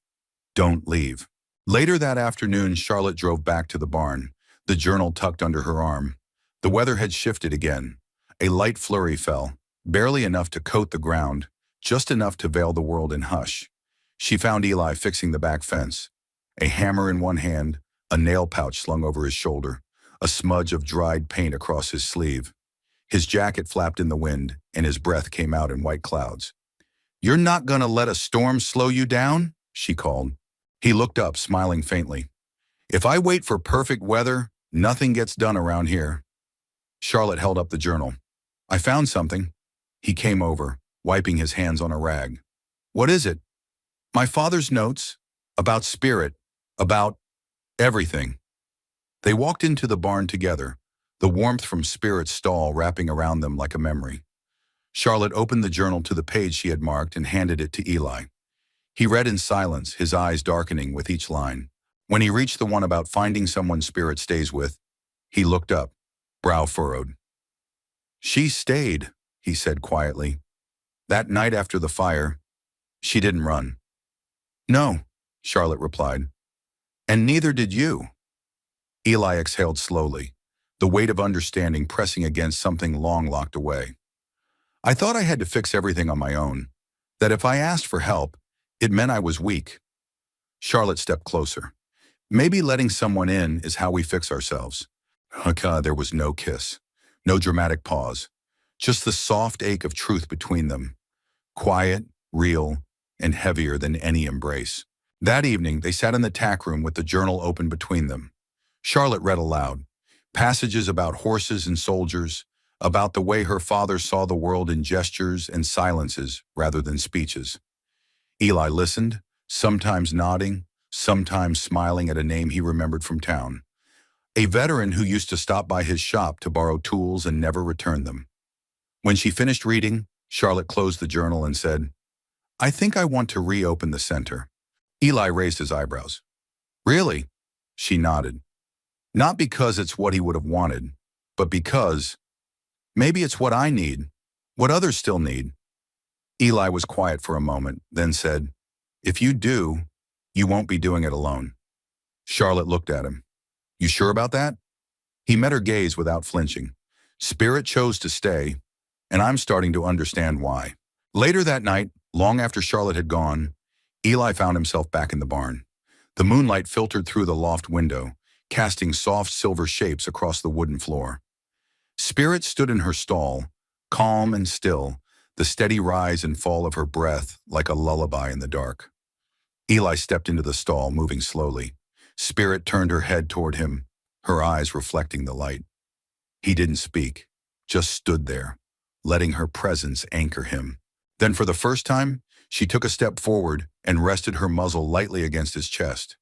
don't leave. Later that afternoon, Charlotte drove back to the barn, the journal tucked under her arm. The weather had shifted again. A light flurry fell, barely enough to coat the ground, just enough to veil the world in hush. She found Eli fixing the back fence, a hammer in one hand, a nail pouch slung over his shoulder, a smudge of dried paint across his sleeve. His jacket flapped in the wind, and his breath came out in white clouds. "You're not gonna let a storm slow you down?" she called. He looked up, smiling faintly. "If I wait for perfect weather, nothing gets done around here." Charlotte held up the journal. "I found something." He came over, wiping his hands on a rag. "What is it?" "My father's notes, about Spirit, about everything." They walked into the barn together, the warmth from Spirit's stall wrapping around them like a memory. Charlotte opened the journal to the page she had marked and handed it to Eli. He read in silence, his eyes darkening with each line. When he reached the one about finding someone Spirit stays with, he looked up, brow furrowed. She stayed, he said quietly. That night after the fire, she didn't run. No, Charlotte replied. And neither did you. Eli exhaled slowly, the weight of understanding pressing against something long locked away. I thought I had to fix everything on my own, that if I asked for help, it meant I was weak. Charlotte stepped closer. Maybe letting someone in is how we fix ourselves. There was no kiss, no dramatic pause, just the soft ache of truth between them, quiet, real, and heavier than any embrace. That evening, they sat in the tack room with the journal open between them. Charlotte read aloud, passages about horses and soldiers, about the way her father saw the world in gestures and silences rather than speeches. Eli listened, sometimes nodding, sometimes smiling at a name he remembered from town. A veteran who used to stop by his shop to borrow tools and never return them. When she finished reading, Charlotte closed the journal and said, I think I want to reopen the center. Eli raised his eyebrows. Really? She nodded. Not because it's what he would have wanted, but because maybe it's what I need, what others still need. Eli was quiet for a moment, then said, If you do, you won't be doing it alone. Charlotte looked at him. You sure about that? He met her gaze without flinching. Spirit chose to stay, and I'm starting to understand why. Later that night, long after Charlotte had gone, Eli found himself back in the barn. The moonlight filtered through the loft window, casting soft silver shapes across the wooden floor. Spirit stood in her stall, calm and still, the steady rise and fall of her breath like a lullaby in the dark. Eli stepped into the stall, moving slowly. Spirit turned her head toward him, her eyes reflecting the light. He didn't speak, just stood there, letting her presence anchor him. Then for the first time, she took a step forward and rested her muzzle lightly against his chest.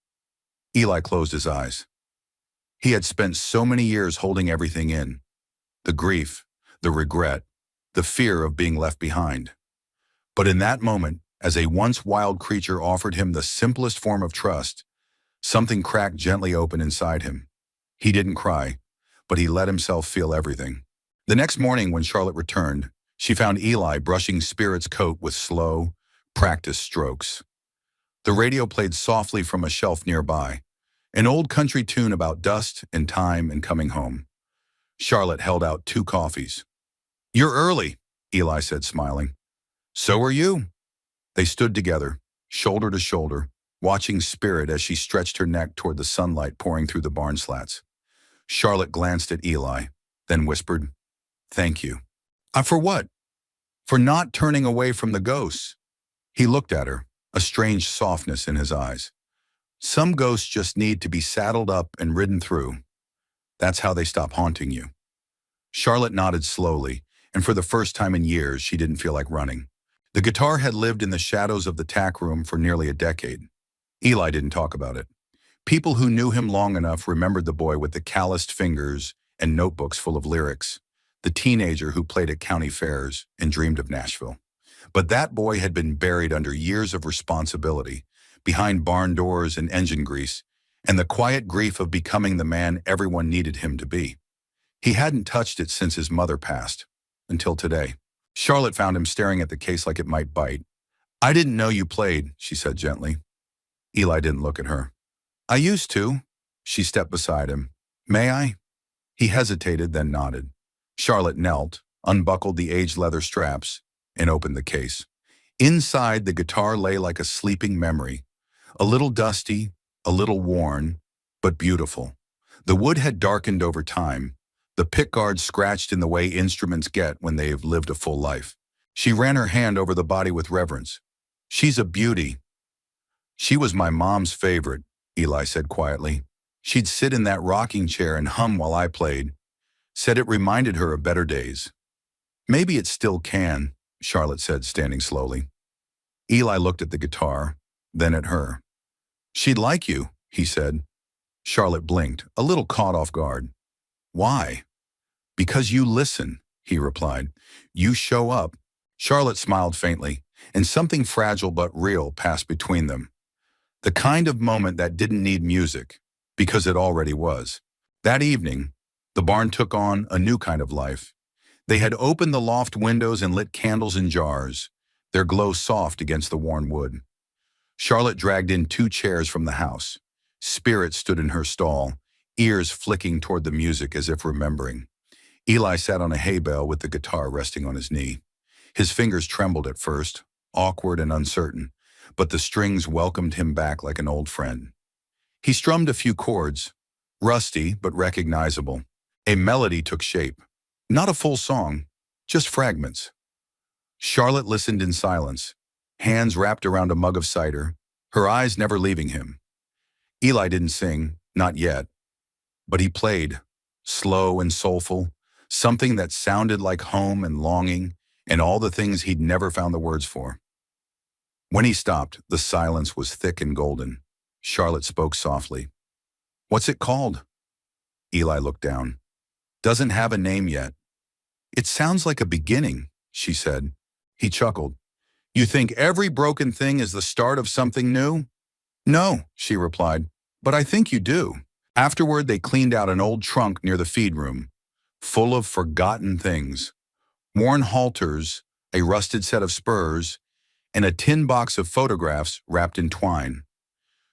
Eli closed his eyes. He had spent so many years holding everything in. The grief, the regret, the fear of being left behind. But in that moment, as a once wild creature offered him the simplest form of trust, something cracked gently open inside him. He didn't cry, but he let himself feel everything. The next morning when Charlotte returned, she found Eli brushing Spirit's coat with slow, practiced strokes. The radio played softly from a shelf nearby, an old country tune about dust and time and coming home. Charlotte held out 2 coffees. You're early, Eli said, smiling. So are you. They stood together, shoulder to shoulder, watching Spirit as she stretched her neck toward the sunlight pouring through the barn slats. Charlotte glanced at Eli, then whispered, Thank you. For what? For not turning away from the ghosts. He looked at her, a strange softness in his eyes. Some ghosts just need to be saddled up and ridden through. That's how they stop haunting you. Charlotte nodded slowly, and for the first time in years, she didn't feel like running. The guitar had lived in the shadows of the tack room for nearly a decade. Eli didn't talk about it. People who knew him long enough remembered the boy with the calloused fingers and notebooks full of lyrics, the teenager who played at county fairs and dreamed of Nashville. But that boy had been buried under years of responsibility, behind barn doors and engine grease, and the quiet grief of becoming the man everyone needed him to be. He hadn't touched it since his mother passed, until today. Charlotte found him staring at the case like it might bite. I didn't know you played, she said gently. Eli didn't look at her. I used to. She stepped beside him. May I? He hesitated, then nodded. Charlotte knelt, unbuckled the aged leather straps, and opened the case. Inside, the guitar lay like a sleeping memory, a little dusty, a little worn, but beautiful. The wood had darkened over time, the pickguard scratched in the way instruments get when they've lived a full life. She ran her hand over the body with reverence. She's a beauty. She was my mom's favorite, Eli said quietly. She'd sit in that rocking chair and hum while I played. Said it reminded her of better days. Maybe it still can, Charlotte said, standing slowly. Eli looked at the guitar, then at her. She'd like you, he said. Charlotte blinked, a little caught off guard. Why? Because you listen, he replied. You show up. Charlotte smiled faintly, and something fragile but real passed between them. The kind of moment that didn't need music, because it already was. That evening, the barn took on a new kind of life. They had opened the loft windows and lit candles in jars, their glow soft against the worn wood. Charlotte dragged in 2 chairs from the house. Spirit stood in her stall, ears flicking toward the music as if remembering. Eli sat on a hay bale with the guitar resting on his knee. His fingers trembled at first, awkward and uncertain, but the strings welcomed him back like an old friend. He strummed a few chords, rusty but recognizable. A melody took shape. Not a full song, just fragments. Charlotte listened in silence, hands wrapped around a mug of cider, her eyes never leaving him. Eli didn't sing, not yet, but he played, slow and soulful, something that sounded like home and longing and all the things he'd never found the words for. When he stopped, the silence was thick and golden. Charlotte spoke softly. "What's it called?" Eli looked down. "Doesn't have a name yet." "It sounds like a beginning," she said. He chuckled. "You think every broken thing is the start of something new?" "No," she replied, "but I think you do." Afterward, they cleaned out an old trunk near the feed room, full of forgotten things. Worn halters, a rusted set of spurs, and a tin box of photographs wrapped in twine.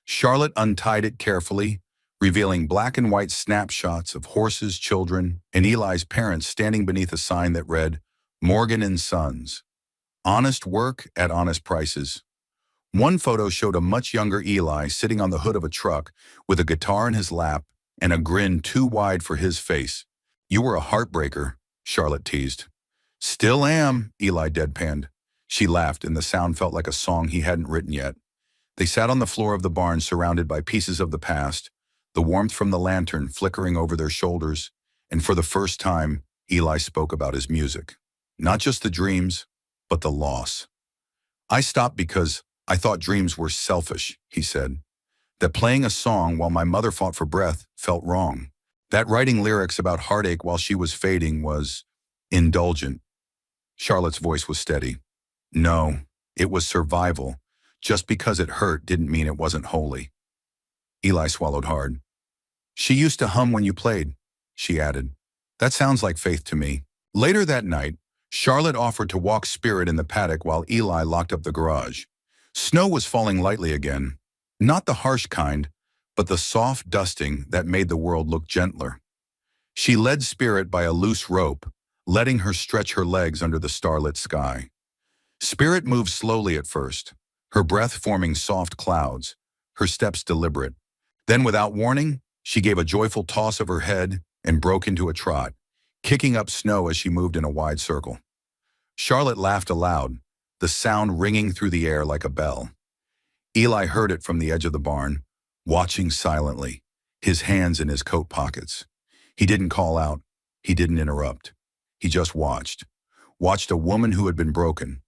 Charlotte untied it carefully, revealing black and white snapshots of horses, children, and Eli's parents standing beneath a sign that read, "Morgan and Sons. Honest work at honest prices." One photo showed a much younger Eli sitting on the hood of a truck with a guitar in his lap and a grin too wide for his face. "You were a heartbreaker," Charlotte teased. "Still am," Eli deadpanned. She laughed, and the sound felt like a song he hadn't written yet. They sat on the floor of the barn surrounded by pieces of the past, the warmth from the lantern flickering over their shoulders, and for the first time, Eli spoke about his music. Not just the dreams, but the loss. "I stopped because I thought dreams were selfish," he said. "That playing a song while my mother fought for breath felt wrong. That writing lyrics about heartache while she was fading was indulgent." Charlotte's voice was steady. "No, it was survival. Just because it hurt didn't mean it wasn't holy." Eli swallowed hard. "She used to hum when you played," she added. "That sounds like faith to me." Later that night, Charlotte offered to walk Spirit in the paddock while Eli locked up the garage. Snow was falling lightly again, not the harsh kind, but the soft dusting that made the world look gentler. She led Spirit by a loose rope, letting her stretch her legs under the starlit sky. Spirit moved slowly at first, her breath forming soft clouds, her steps deliberate. Then, without warning, she gave a joyful toss of her head and broke into a trot, kicking up snow as she moved in a wide circle. Charlotte laughed aloud, the sound ringing through the air like a bell. Eli heard it from the edge of the barn, watching silently, his hands in his coat pockets. He didn't call out. He didn't interrupt. He just watched. Watched a woman who had been broken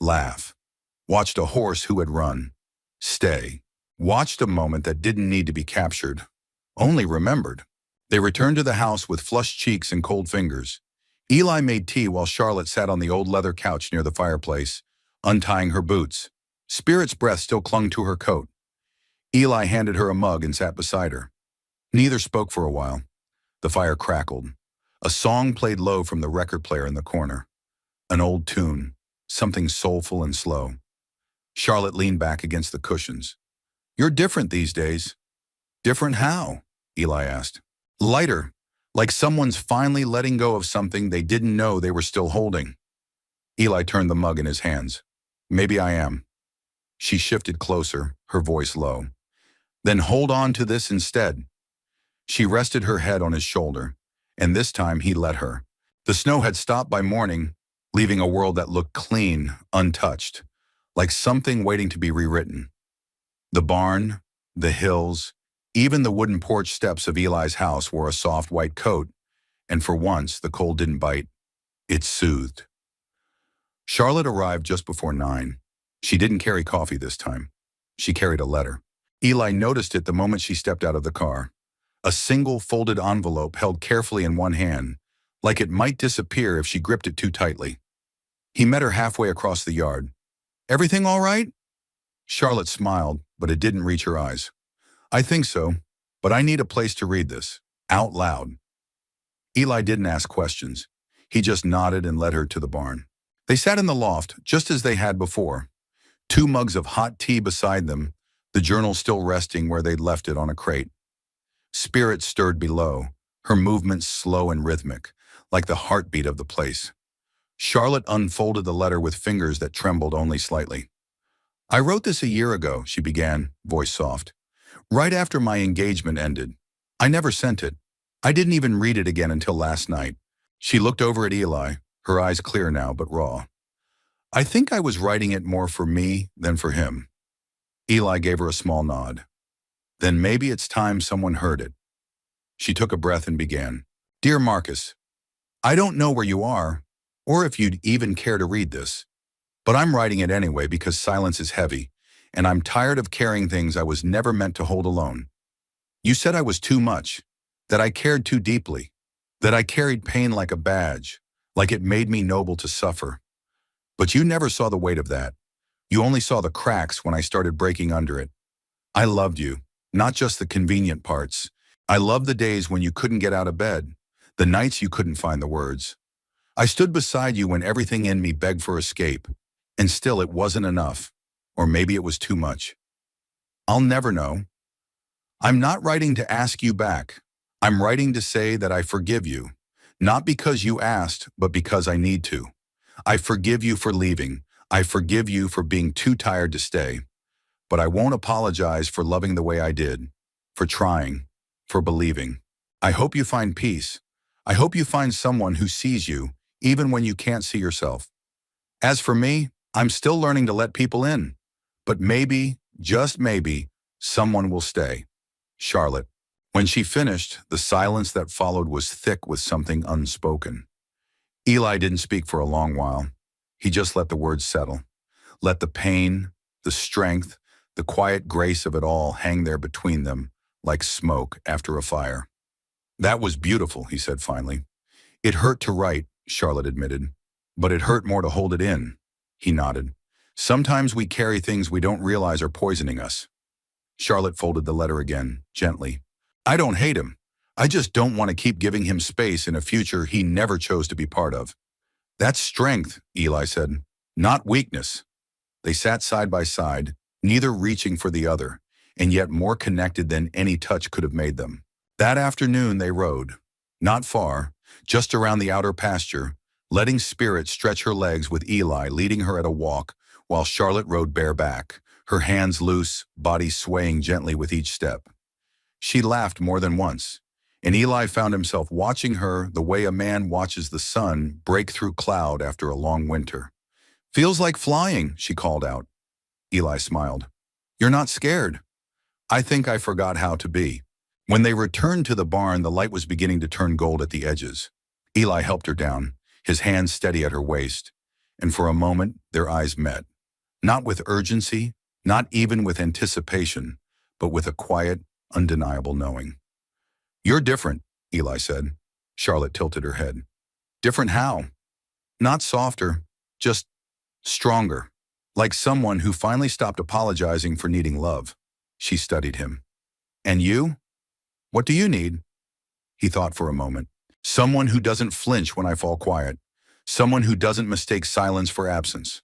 laugh. Watched a horse who had run stay. Watched a moment that didn't need to be captured, only remembered. They returned to the house with flushed cheeks and cold fingers. Eli made tea while Charlotte sat on the old leather couch near the fireplace, untying her boots. Spirit's breath still clung to her coat. Eli handed her a mug and sat beside her. Neither spoke for a while. The fire crackled. A song played low from the record player in the corner. An old tune, something soulful and slow. Charlotte leaned back against the cushions. "You're different these days." "Different how?" Eli asked. "Lighter, like someone's finally letting go of something they didn't know they were still holding." Eli turned the mug in his hands. "Maybe I am." She shifted closer, her voice low. "Then hold on to this instead." She rested her head on his shoulder, and this time he let her. The snow had stopped by morning, leaving a world that looked clean, untouched, like something waiting to be rewritten. The barn, the hills, even the wooden porch steps of Eli's house wore a soft white coat, and for once the cold didn't bite. It soothed. Charlotte arrived just before 9. She didn't carry coffee this time. She carried a letter. Eli noticed it the moment she stepped out of the car. A single folded envelope held carefully in one hand, like it might disappear if she gripped it too tightly. He met her halfway across the yard. "Everything all right?" Charlotte smiled, but it didn't reach her eyes. "I think so, but I need a place to read this, out loud." Eli didn't ask questions. He just nodded and led her to the barn. They sat in the loft, just as they had before. 2 mugs of hot tea beside them, the journal still resting where they'd left it on a crate. Spirit stirred below, her movements slow and rhythmic, like the heartbeat of the place. Charlotte unfolded the letter with fingers that trembled only slightly. "I wrote this a year ago," she began, voice soft. "Right after my engagement ended. I never sent it. I didn't even read it again until last night." She looked over at Eli, her eyes clear now but raw. "I think I was writing it more for me than for him." Eli gave her a small nod. "Then maybe it's time someone heard it." She took a breath and began. "Dear Marcus, I don't know where you are, or if you'd even care to read this, but I'm writing it anyway because silence is heavy, and I'm tired of carrying things I was never meant to hold alone. You said I was too much, that I cared too deeply, that I carried pain like a badge, like it made me noble to suffer. But you never saw the weight of that. You only saw the cracks when I started breaking under it. I loved you, not just the convenient parts. I loved the days when you couldn't get out of bed, the nights you couldn't find the words. I stood beside you when everything in me begged for escape, and still it wasn't enough, or maybe it was too much. I'll never know. I'm not writing to ask you back. I'm writing to say that I forgive you, not because you asked, but because I need to. I forgive you for leaving. I forgive you for being too tired to stay. But I won't apologize for loving the way I did, for trying, for believing. I hope you find peace. I hope you find someone who sees you, even when you can't see yourself. As for me, I'm still learning to let people in. But maybe, just maybe, someone will stay. Charlotte." When she finished, the silence that followed was thick with something unspoken. Eli didn't speak for a long while. He just let the words settle. Let the pain, the strength, the quiet grace of it all hang there between them, like smoke after a fire. "That was beautiful," he said finally. "It hurt to write," Charlotte admitted. "But it hurt more to hold it in." He nodded. "Sometimes we carry things we don't realize are poisoning us." Charlotte folded the letter again, gently. "I don't hate him. I just don't want to keep giving him space in a future he never chose to be part of." "That's strength," Eli said, "not weakness." They sat side by side, neither reaching for the other, and yet more connected than any touch could have made them. That afternoon they rode. Not far, just around the outer pasture, letting Spirit stretch her legs with Eli leading her at a walk, while Charlotte rode bareback, her hands loose, body swaying gently with each step. She laughed more than once, and Eli found himself watching her the way a man watches the sun break through cloud after a long winter. "Feels like flying," she called out. Eli smiled. "You're not scared?" "I think I forgot how to be." When they returned to the barn, the light was beginning to turn gold at the edges. Eli helped her down, his hands steady at her waist, and for a moment their eyes met. Not with urgency, not even with anticipation, but with a quiet, undeniable knowing. "You're different," Eli said. Charlotte tilted her head. "Different how?" "Not softer, just stronger. Like someone who finally stopped apologizing for needing love." She studied him. "And you? What do you need?" He thought for a moment. "Someone who doesn't flinch when I fall quiet. Someone who doesn't mistake silence for absence."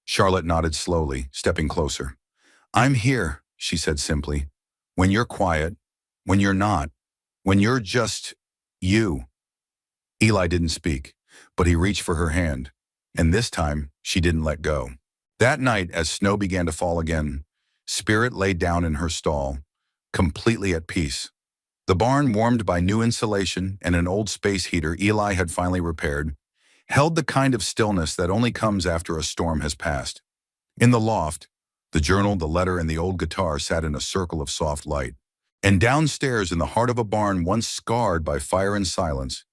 Charlotte nodded slowly, stepping closer. "I'm here," she said simply. "When you're quiet, when you're not, when you're just you." Eli didn't speak, but he reached for her hand, and this time she didn't let go. That night, as snow began to fall again, Spirit lay down in her stall, completely at peace. The barn, warmed by new insulation and an old space heater Eli had finally repaired, held the kind of stillness that only comes after a storm has passed. In the loft, the journal, the letter, and the old guitar sat in a circle of soft light. And downstairs, in the heart of a barn once scarred by fire and silence,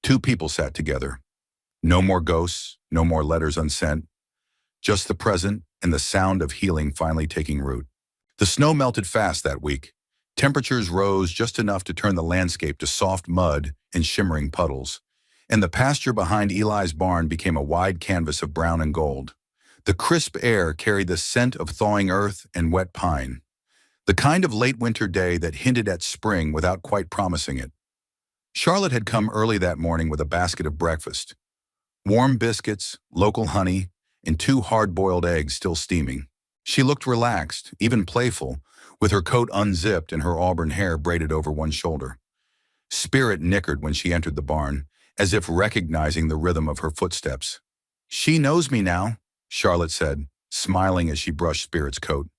2 people sat together. No more ghosts, no more letters unsent, just the present and the sound of healing finally taking root. The snow melted fast that week. Temperatures rose just enough to turn the landscape to soft mud and shimmering puddles, and the pasture behind Eli's barn became a wide canvas of brown and gold. The crisp air carried the scent of thawing earth and wet pine, the kind of late winter day that hinted at spring without quite promising it. Charlotte had come early that morning with a basket of breakfast. Warm biscuits, local honey, and 2 hard-boiled eggs still steaming. She looked relaxed, even playful, with her coat unzipped and her auburn hair braided over one shoulder. Spirit nickered when she entered the barn, as if recognizing the rhythm of her footsteps. "She knows me now," Charlotte said, smiling as she brushed Spirit's coat.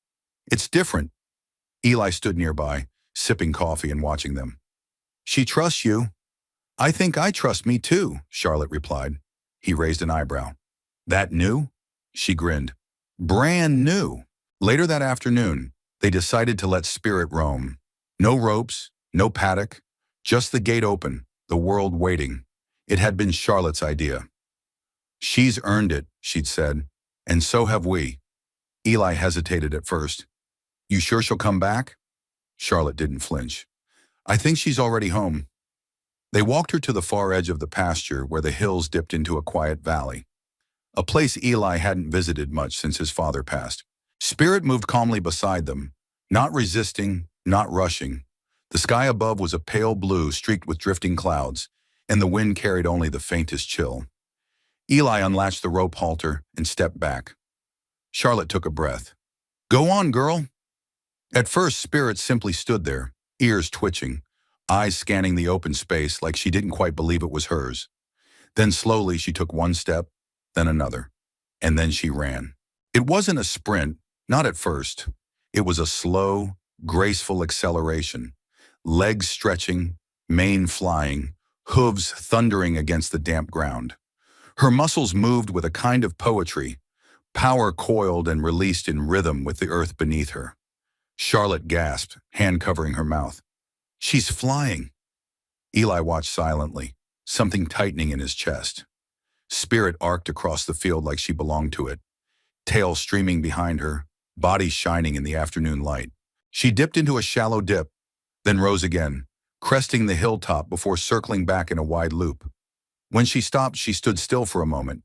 "It's different." Eli stood nearby, sipping coffee and watching them. "She trusts you." "I think I trust me too," Charlotte replied. He raised an eyebrow. "That new?" She grinned. "Brand new." Later that afternoon, they decided to let Spirit roam. No ropes, no paddock, just the gate open, the world waiting. It had been Charlotte's idea. "She's earned it," she'd said, "and so have we." Eli hesitated at first. "You sure she'll come back?" Charlotte didn't flinch. "I think she's already home." They walked her to the far edge of the pasture where the hills dipped into a quiet valley, a place Eli hadn't visited much since his father passed. Spirit moved calmly beside them, not resisting, not rushing. The sky above was a pale blue streaked with drifting clouds, and the wind carried only the faintest chill. Eli unlatched the rope halter and stepped back. Charlotte took a breath. "Go on, girl." At first, Spirit simply stood there, ears twitching, eyes scanning the open space like she didn't quite believe it was hers. Then slowly she took one step, then another, and then she ran. It wasn't a sprint, not at first. It was a slow, graceful acceleration, legs stretching, mane flying, hooves thundering against the damp ground. Her muscles moved with a kind of poetry, power coiled and released in rhythm with the earth beneath her. Charlotte gasped, hand covering her mouth. "She's flying." Eli watched silently, something tightening in his chest. Spirit arced across the field like she belonged to it, tail streaming behind her, body shining in the afternoon light. She dipped into a shallow dip, then rose again, cresting the hilltop before circling back in a wide loop. When she stopped, she stood still for a moment,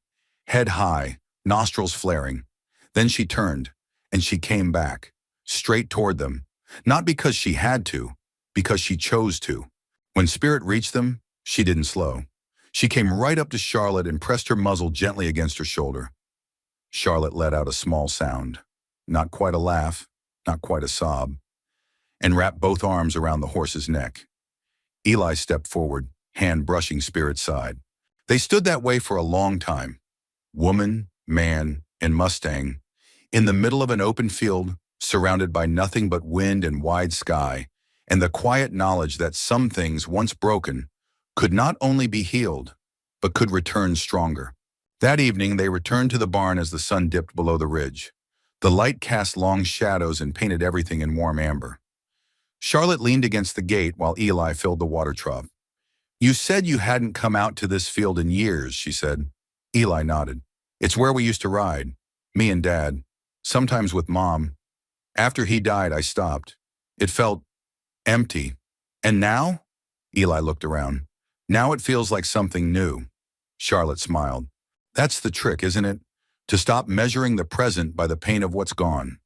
head high, nostrils flaring. Then she turned, and she came back, straight toward them, not because she had to, because she chose to. When Spirit reached them, she didn't slow. She came right up to Charlotte and pressed her muzzle gently against her shoulder. Charlotte let out a small sound, not quite a laugh, not quite a sob, and wrapped both arms around the horse's neck. Eli stepped forward, hand brushing Spirit's side. They stood that way for a long time, woman, man, and Mustang, in the middle of an open field, surrounded by nothing but wind and wide sky, and the quiet knowledge that some things, once broken, could not only be healed, but could return stronger. That evening, they returned to the barn as the sun dipped below the ridge. The light cast long shadows and painted everything in warm amber. Charlotte leaned against the gate while Eli filled the water trough. "You said you hadn't come out to this field in years," she said. Eli nodded. "It's where we used to ride, me and Dad, sometimes with Mom. After he died, I stopped. It felt empty. And now?" Eli looked around. "Now it feels like something new." Charlotte smiled. "That's the trick, isn't it? To stop measuring the present by the pain of what's gone."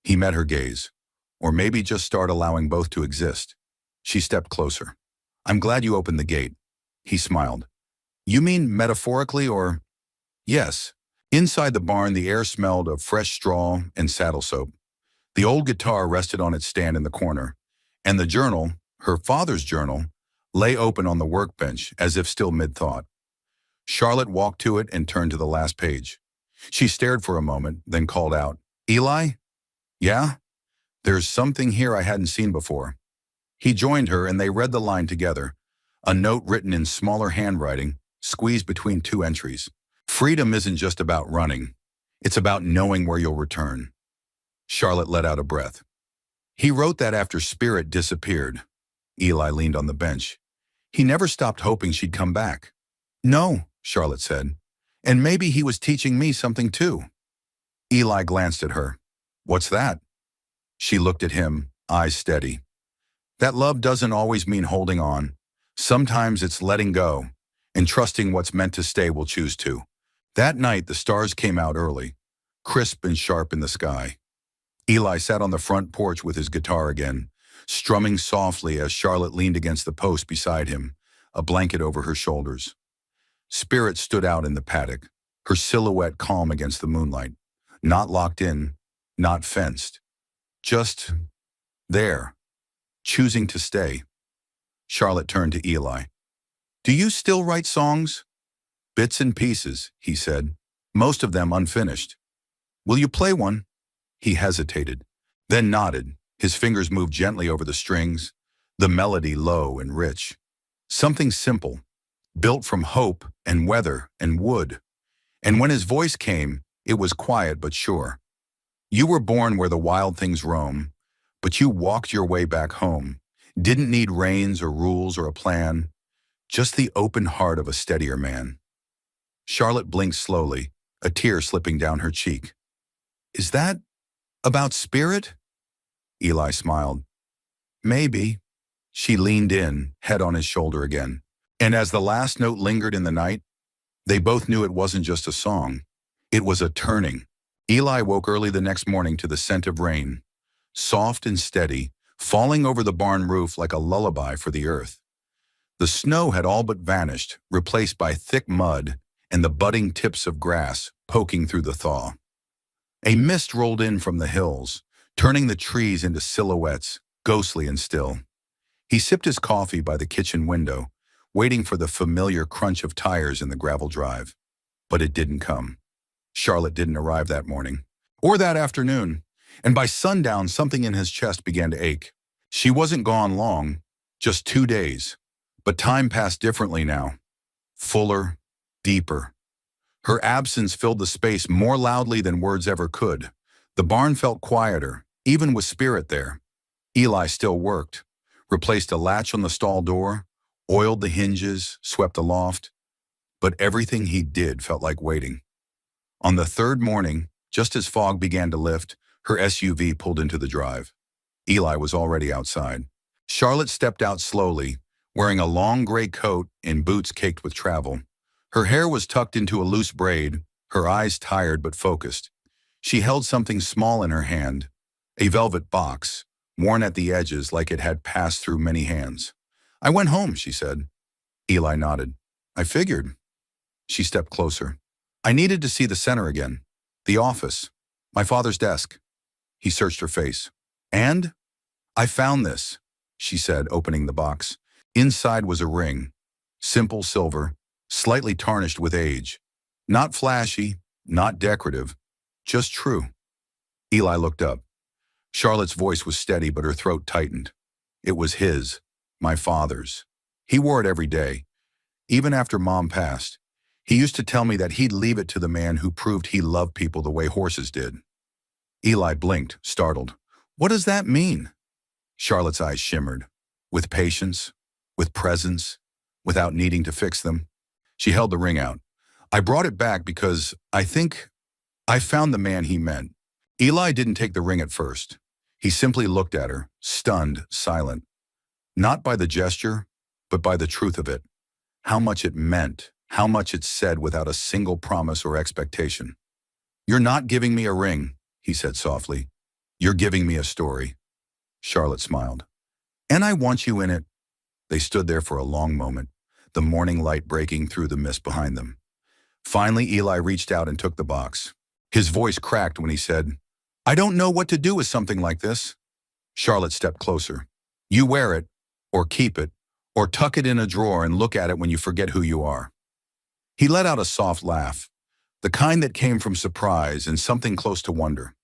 He met her gaze. "Or maybe just start allowing both to exist." She stepped closer. "I'm glad you opened the gate." He smiled. "You mean metaphorically or?" "Yes." Inside the barn, the air smelled of fresh straw and saddle soap. The old guitar rested on its stand in the corner, and the journal, her father's journal, lay open on the workbench as if still mid-thought. Charlotte walked to it and turned to the last page. She stared for a moment, then called out, "Eli?" "Yeah?" "There's something here I hadn't seen before." He joined her and they read the line together, a note written in smaller handwriting, squeezed between 2 entries. "Freedom isn't just about running. It's about knowing where you'll return." Charlotte let out a breath. "He wrote that after Spirit disappeared." Eli leaned on the bench. "He never stopped hoping she'd come back." "No," Charlotte said. "And maybe he was teaching me something too." Eli glanced at her. "What's that?" She looked at him, eyes steady. "That love doesn't always mean holding on. Sometimes it's letting go, and trusting what's meant to stay will choose to." That night, the stars came out early, crisp and sharp in the sky. Eli sat on the front porch with his guitar again, strumming softly as Charlotte leaned against the post beside him, a blanket over her shoulders. Spirit stood out in the paddock, her silhouette calm against the moonlight. Not locked in, not fenced. Just there, choosing to stay. Charlotte turned to Eli. "Do you still write songs?" "Bits and pieces," he said, "most of them unfinished." "Will you play one?" He hesitated, then nodded. His fingers moved gently over the strings, the melody low and rich. Something simple, built from hope and weather and wood. And when his voice came, it was quiet but sure. "You were born where the wild things roam, but you walked your way back home. Didn't need reins or rules or a plan, just the open heart of a steadier man." Charlotte blinked slowly, a tear slipping down her cheek. "Is that about spirit?" Eli smiled. "Maybe." She leaned in, head on his shoulder again. And as the last note lingered in the night, they both knew it wasn't just a song. It was a turning. Eli woke early the next morning to the scent of rain, soft and steady, falling over the barn roof like a lullaby for the earth. The snow had all but vanished, replaced by thick mud and the budding tips of grass poking through the thaw. A mist rolled in from the hills, turning the trees into silhouettes, ghostly and still. He sipped his coffee by the kitchen window, waiting for the familiar crunch of tires in the gravel drive. But it didn't come. Charlotte didn't arrive that morning, or that afternoon, and by sundown something in his chest began to ache. She wasn't gone long, just 2 days, but time passed differently now. Fuller, deeper. Her absence filled the space more loudly than words ever could. The barn felt quieter, even with spirit there. Eli still worked, replaced a latch on the stall door, oiled the hinges, swept the loft, but everything he did felt like waiting. On the third morning, just as fog began to lift, her SUV pulled into the drive. Eli was already outside. Charlotte stepped out slowly, wearing a long gray coat and boots caked with travel. Her hair was tucked into a loose braid, her eyes tired but focused. She held something small in her hand, a velvet box, worn at the edges like it had passed through many hands. "I went home," she said. Eli nodded. "I figured." She stepped closer. "I needed to see the center again. The office. My father's desk." He searched her face. "And? I found this," she said, opening the box. Inside was a ring. Simple silver, slightly tarnished with age. Not flashy, not decorative, just true. Eli looked up. Charlotte's voice was steady, but her throat tightened. It was his, my father's. He wore it every day. Even after Mom passed, he used to tell me that he'd leave it to the man who proved he loved people the way horses did. Eli blinked, startled. "What does that mean?" Charlotte's eyes shimmered. With patience, with presence, without needing to fix them. She held the ring out. "I brought it back because I think I found the man he meant." Eli didn't take the ring at first. He simply looked at her, stunned, silent. Not by the gesture, but by the truth of it. How much it meant, how much it said without a single promise or expectation. "You're not giving me a ring," he said softly. "You're giving me a story." Charlotte smiled. "And I want you in it." They stood there for a long moment, the morning light breaking through the mist behind them. Finally, Eli reached out and took the box. His voice cracked when he said, "I don't know what to do with something like this." Charlotte stepped closer. "You wear it, or keep it, or tuck it in a drawer and look at it when you forget who you are." He let out a soft laugh, the kind that came from surprise and something close to wonder.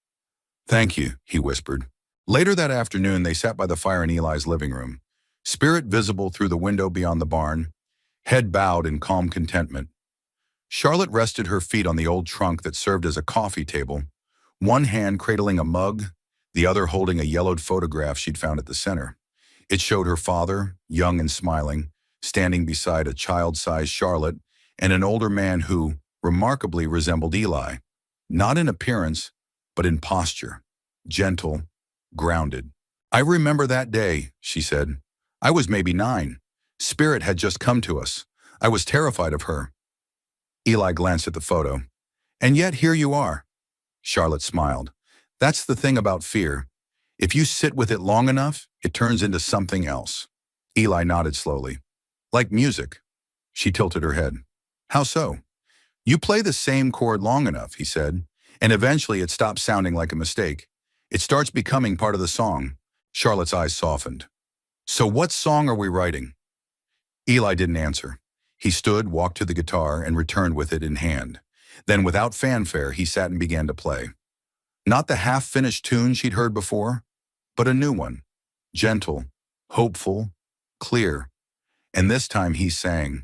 "Thank you," he whispered. Later that afternoon, they sat by the fire in Eli's living room, spirit visible through the window beyond the barn, head bowed in calm contentment. Charlotte rested her feet on the old trunk that served as a coffee table, one hand cradling a mug, the other holding a yellowed photograph she'd found at the center. It showed her father, young and smiling, standing beside a child-sized Charlotte and an older man who, remarkably, resembled Eli, not in appearance, but in posture, gentle, grounded. "I remember that day," she said. "I was maybe 9. Spirit had just come to us. I was terrified of her." Eli glanced at the photo. "And yet here you are." Charlotte smiled. "That's the thing about fear. If you sit with it long enough, it turns into something else." Eli nodded slowly. Like music. She tilted her head. How so? You play the same chord long enough, he said, and eventually it stops sounding like a mistake. It starts becoming part of the song. Charlotte's eyes softened. So what song are we writing? Eli didn't answer. He stood, walked to the guitar, and returned with it in hand. Then, without fanfare, he sat and began to play. Not the half-finished tune she'd heard before, but a new one. Gentle, hopeful, clear. And this time he sang,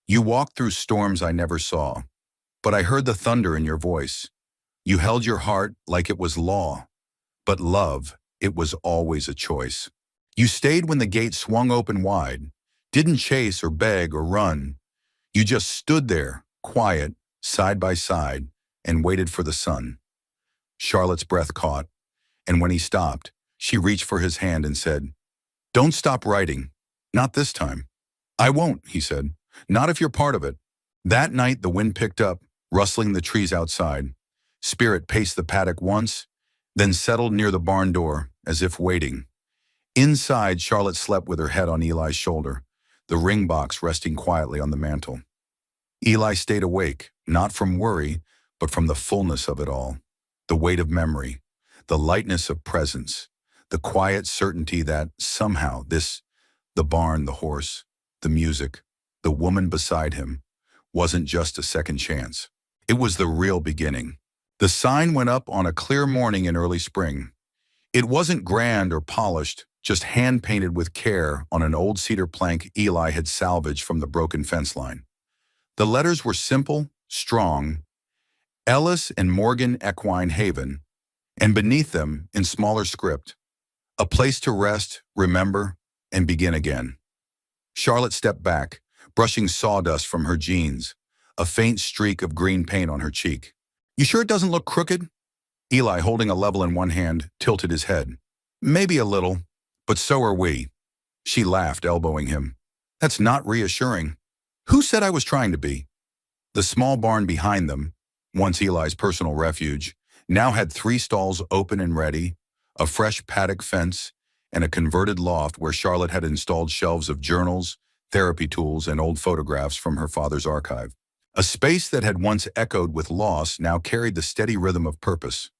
"You walked through storms I never saw, but I heard the thunder in your voice. You held your heart like it was law, but love, it was always a choice. You stayed when the gate swung open wide, didn't chase or beg or run. You just stood there, quiet, side by side, and waited for the sun." Charlotte's breath caught, and when he stopped, she reached for his hand and said, "Don't stop writing. Not this time." "I won't," he said. "Not if you're part of it." That night the wind picked up, rustling the trees outside. Spirit paced the paddock once, then settled near the barn door, as if waiting. Inside, Charlotte slept with her head on Eli's shoulder, the ring box resting quietly on the mantel. Eli stayed awake, not from worry, but from the fullness of it all. The weight of memory, the lightness of presence, the quiet certainty that somehow the barn, the horse, the music, the woman beside him, wasn't just a second chance. It was the real beginning. The sign went up on a clear morning in early spring. It wasn't grand or polished, just hand-painted with care on an old cedar plank Eli had salvaged from the broken fence line. The letters were simple, strong, Ellis and Morgan Equine Haven, and beneath them, in smaller script, a place to rest, remember, and begin again. Charlotte stepped back, brushing sawdust from her jeans, a faint streak of green paint on her cheek. "You sure it doesn't look crooked?" Eli, holding a level in one hand, tilted his head. "Maybe a little, but so are we." She laughed, elbowing him. "That's not reassuring. Who said I was trying to be?" The small barn behind them, once Eli's personal refuge, now had 3 stalls open and ready, a fresh paddock fence, and a converted loft where Charlotte had installed shelves of journals, therapy tools, and old photographs from her father's archive. A space that had once echoed with loss now carried the steady rhythm of purpose.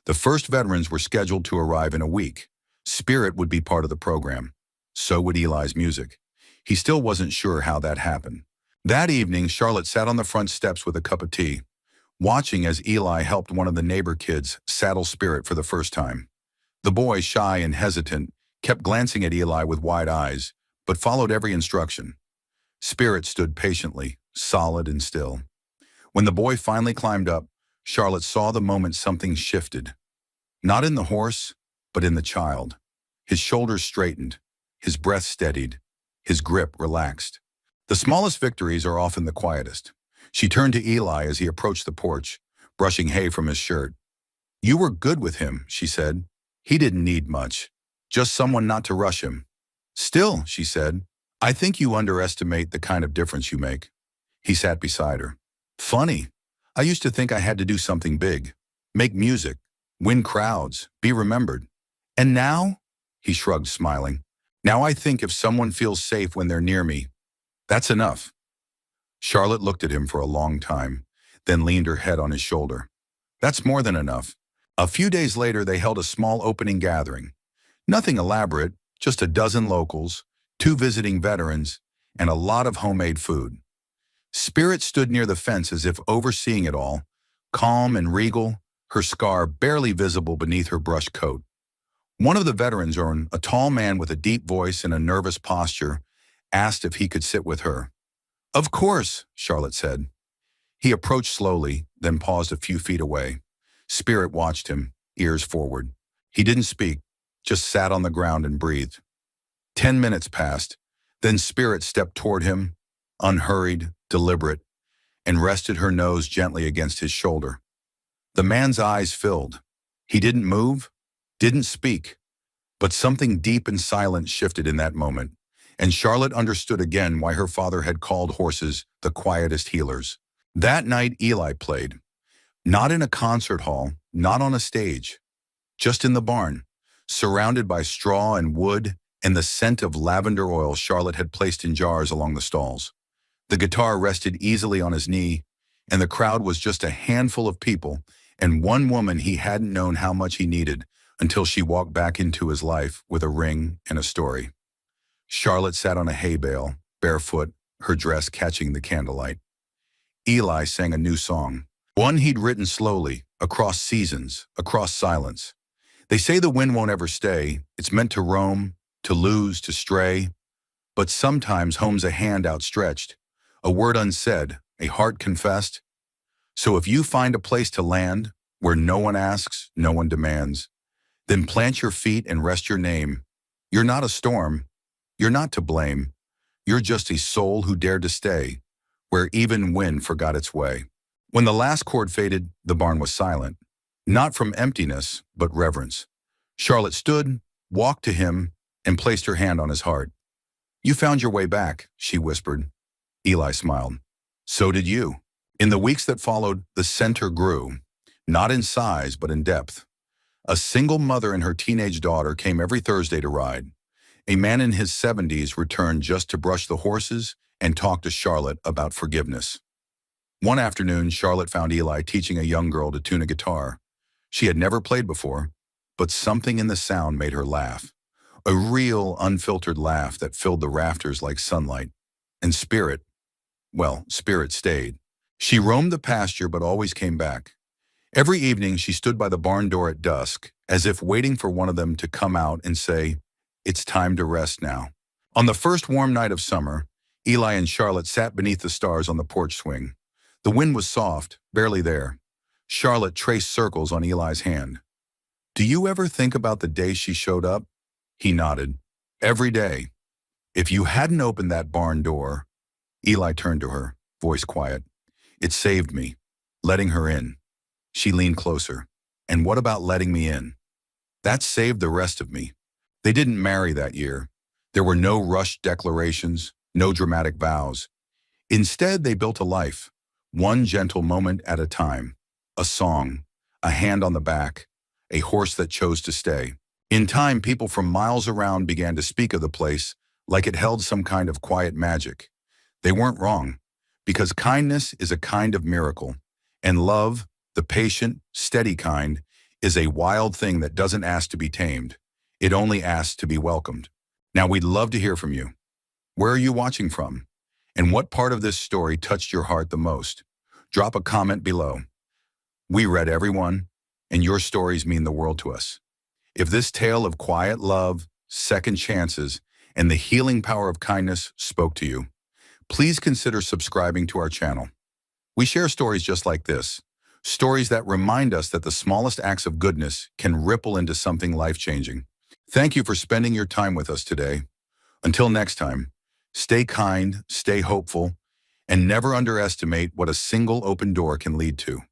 The first veterans were scheduled to arrive in a week. Spirit would be part of the program. So would Eli's music. He still wasn't sure how that happened. That evening, Charlotte sat on the front steps with a cup of tea, watching as Eli helped one of the neighbor kids saddle Spirit for the first time. The boy, shy and hesitant, kept glancing at Eli with wide eyes, but followed every instruction. Spirit stood patiently, solid and still. When the boy finally climbed up, Charlotte saw the moment something shifted. Not in the horse, but in the child. His shoulders straightened, his breath steadied, his grip relaxed. The smallest victories are often the quietest. She turned to Eli as he approached the porch, brushing hay from his shirt. "You were good with him," she said. "He didn't need much. Just someone not to rush him." "Still," she said, "I think you underestimate the kind of difference you make." He sat beside her. "Funny. I used to think I had to do something big. Make music, win crowds, be remembered. And now?" He shrugged, smiling. "Now I think if someone feels safe when they're near me, that's enough." Charlotte looked at him for a long time, then leaned her head on his shoulder. "That's more than enough." A few days later, they held a small opening gathering. Nothing elaborate, just a dozen locals, 2 visiting veterans, and a lot of homemade food. Spirit stood near the fence as if overseeing it all, calm and regal, her scar barely visible beneath her brushed coat. One of the veterans, a tall man with a deep voice and a nervous posture, asked if he could sit with her. "Of course," Charlotte said. He approached slowly, then paused a few feet away. Spirit watched him, ears forward. He didn't speak, just sat on the ground and breathed. 10 minutes passed, then Spirit stepped toward him, unhurried, deliberate, and rested her nose gently against his shoulder. The man's eyes filled. He didn't move, didn't speak, but something deep and silent shifted in that moment, and Charlotte understood again why her father had called horses the quietest healers. That night Eli played. Not in a concert hall, not on a stage, just in the barn, surrounded by straw and wood and the scent of lavender oil Charlotte had placed in jars along the stalls. The guitar rested easily on his knee, and the crowd was just a handful of people and one woman he hadn't known how much he needed until she walked back into his life with a ring and a story. Charlotte sat on a hay bale, barefoot, her dress catching the candlelight. Eli sang a new song, one he'd written slowly, across seasons, across silence. They say the wind won't ever stay. It's meant to roam, to lose, to stray. But sometimes home's a hand outstretched, a word unsaid, a heart confessed. So if you find a place to land, where no one asks, no one demands, then plant your feet and rest your name. You're not a storm. You're not to blame. You're just a soul who dared to stay, where even wind forgot its way. When the last chord faded, the barn was silent. Not from emptiness, but reverence. Charlotte stood, walked to him, and placed her hand on his heart. "You found your way back," she whispered. Eli smiled. "So did you." In the weeks that followed, the center grew, not in size, but in depth. A single mother and her teenage daughter came every Thursday to ride. A man in his 70s returned just to brush the horses and talk to Charlotte about forgiveness. One afternoon, Charlotte found Eli teaching a young girl to tune a guitar. She had never played before, but something in the sound made her laugh. A real, unfiltered laugh that filled the rafters like sunlight. And Spirit stayed. She roamed the pasture but always came back. Every evening she stood by the barn door at dusk, as if waiting for one of them to come out and say, "It's time to rest now." On the first warm night of summer, Eli and Charlotte sat beneath the stars on the porch swing. The wind was soft, barely there. Charlotte traced circles on Eli's hand. "Do you ever think about the day she showed up?" He nodded. "Every day. If you hadn't opened that barn door—" Eli turned to her, voice quiet. "It saved me, letting her in." She leaned closer. "And what about letting me in?" "That saved the rest of me." They didn't marry that year. There were no rushed declarations, no dramatic vows. Instead, they built a life, one gentle moment at a time. A song, a hand on the back, a horse that chose to stay. In time, people from miles around began to speak of the place like it held some kind of quiet magic. They weren't wrong, because kindness is a kind of miracle, and love, the patient, steady kind, is a wild thing that doesn't ask to be tamed. It only asks to be welcomed. Now, we'd love to hear from you. Where are you watching from? And what part of this story touched your heart the most? Drop a comment below. We read every one, and your stories mean the world to us. If this tale of quiet love, second chances, and the healing power of kindness spoke to you, please consider subscribing to our channel. We share stories just like this, stories that remind us that the smallest acts of goodness can ripple into something life-changing. Thank you for spending your time with us today. Until next time, stay kind, stay hopeful, and never underestimate what a single open door can lead to.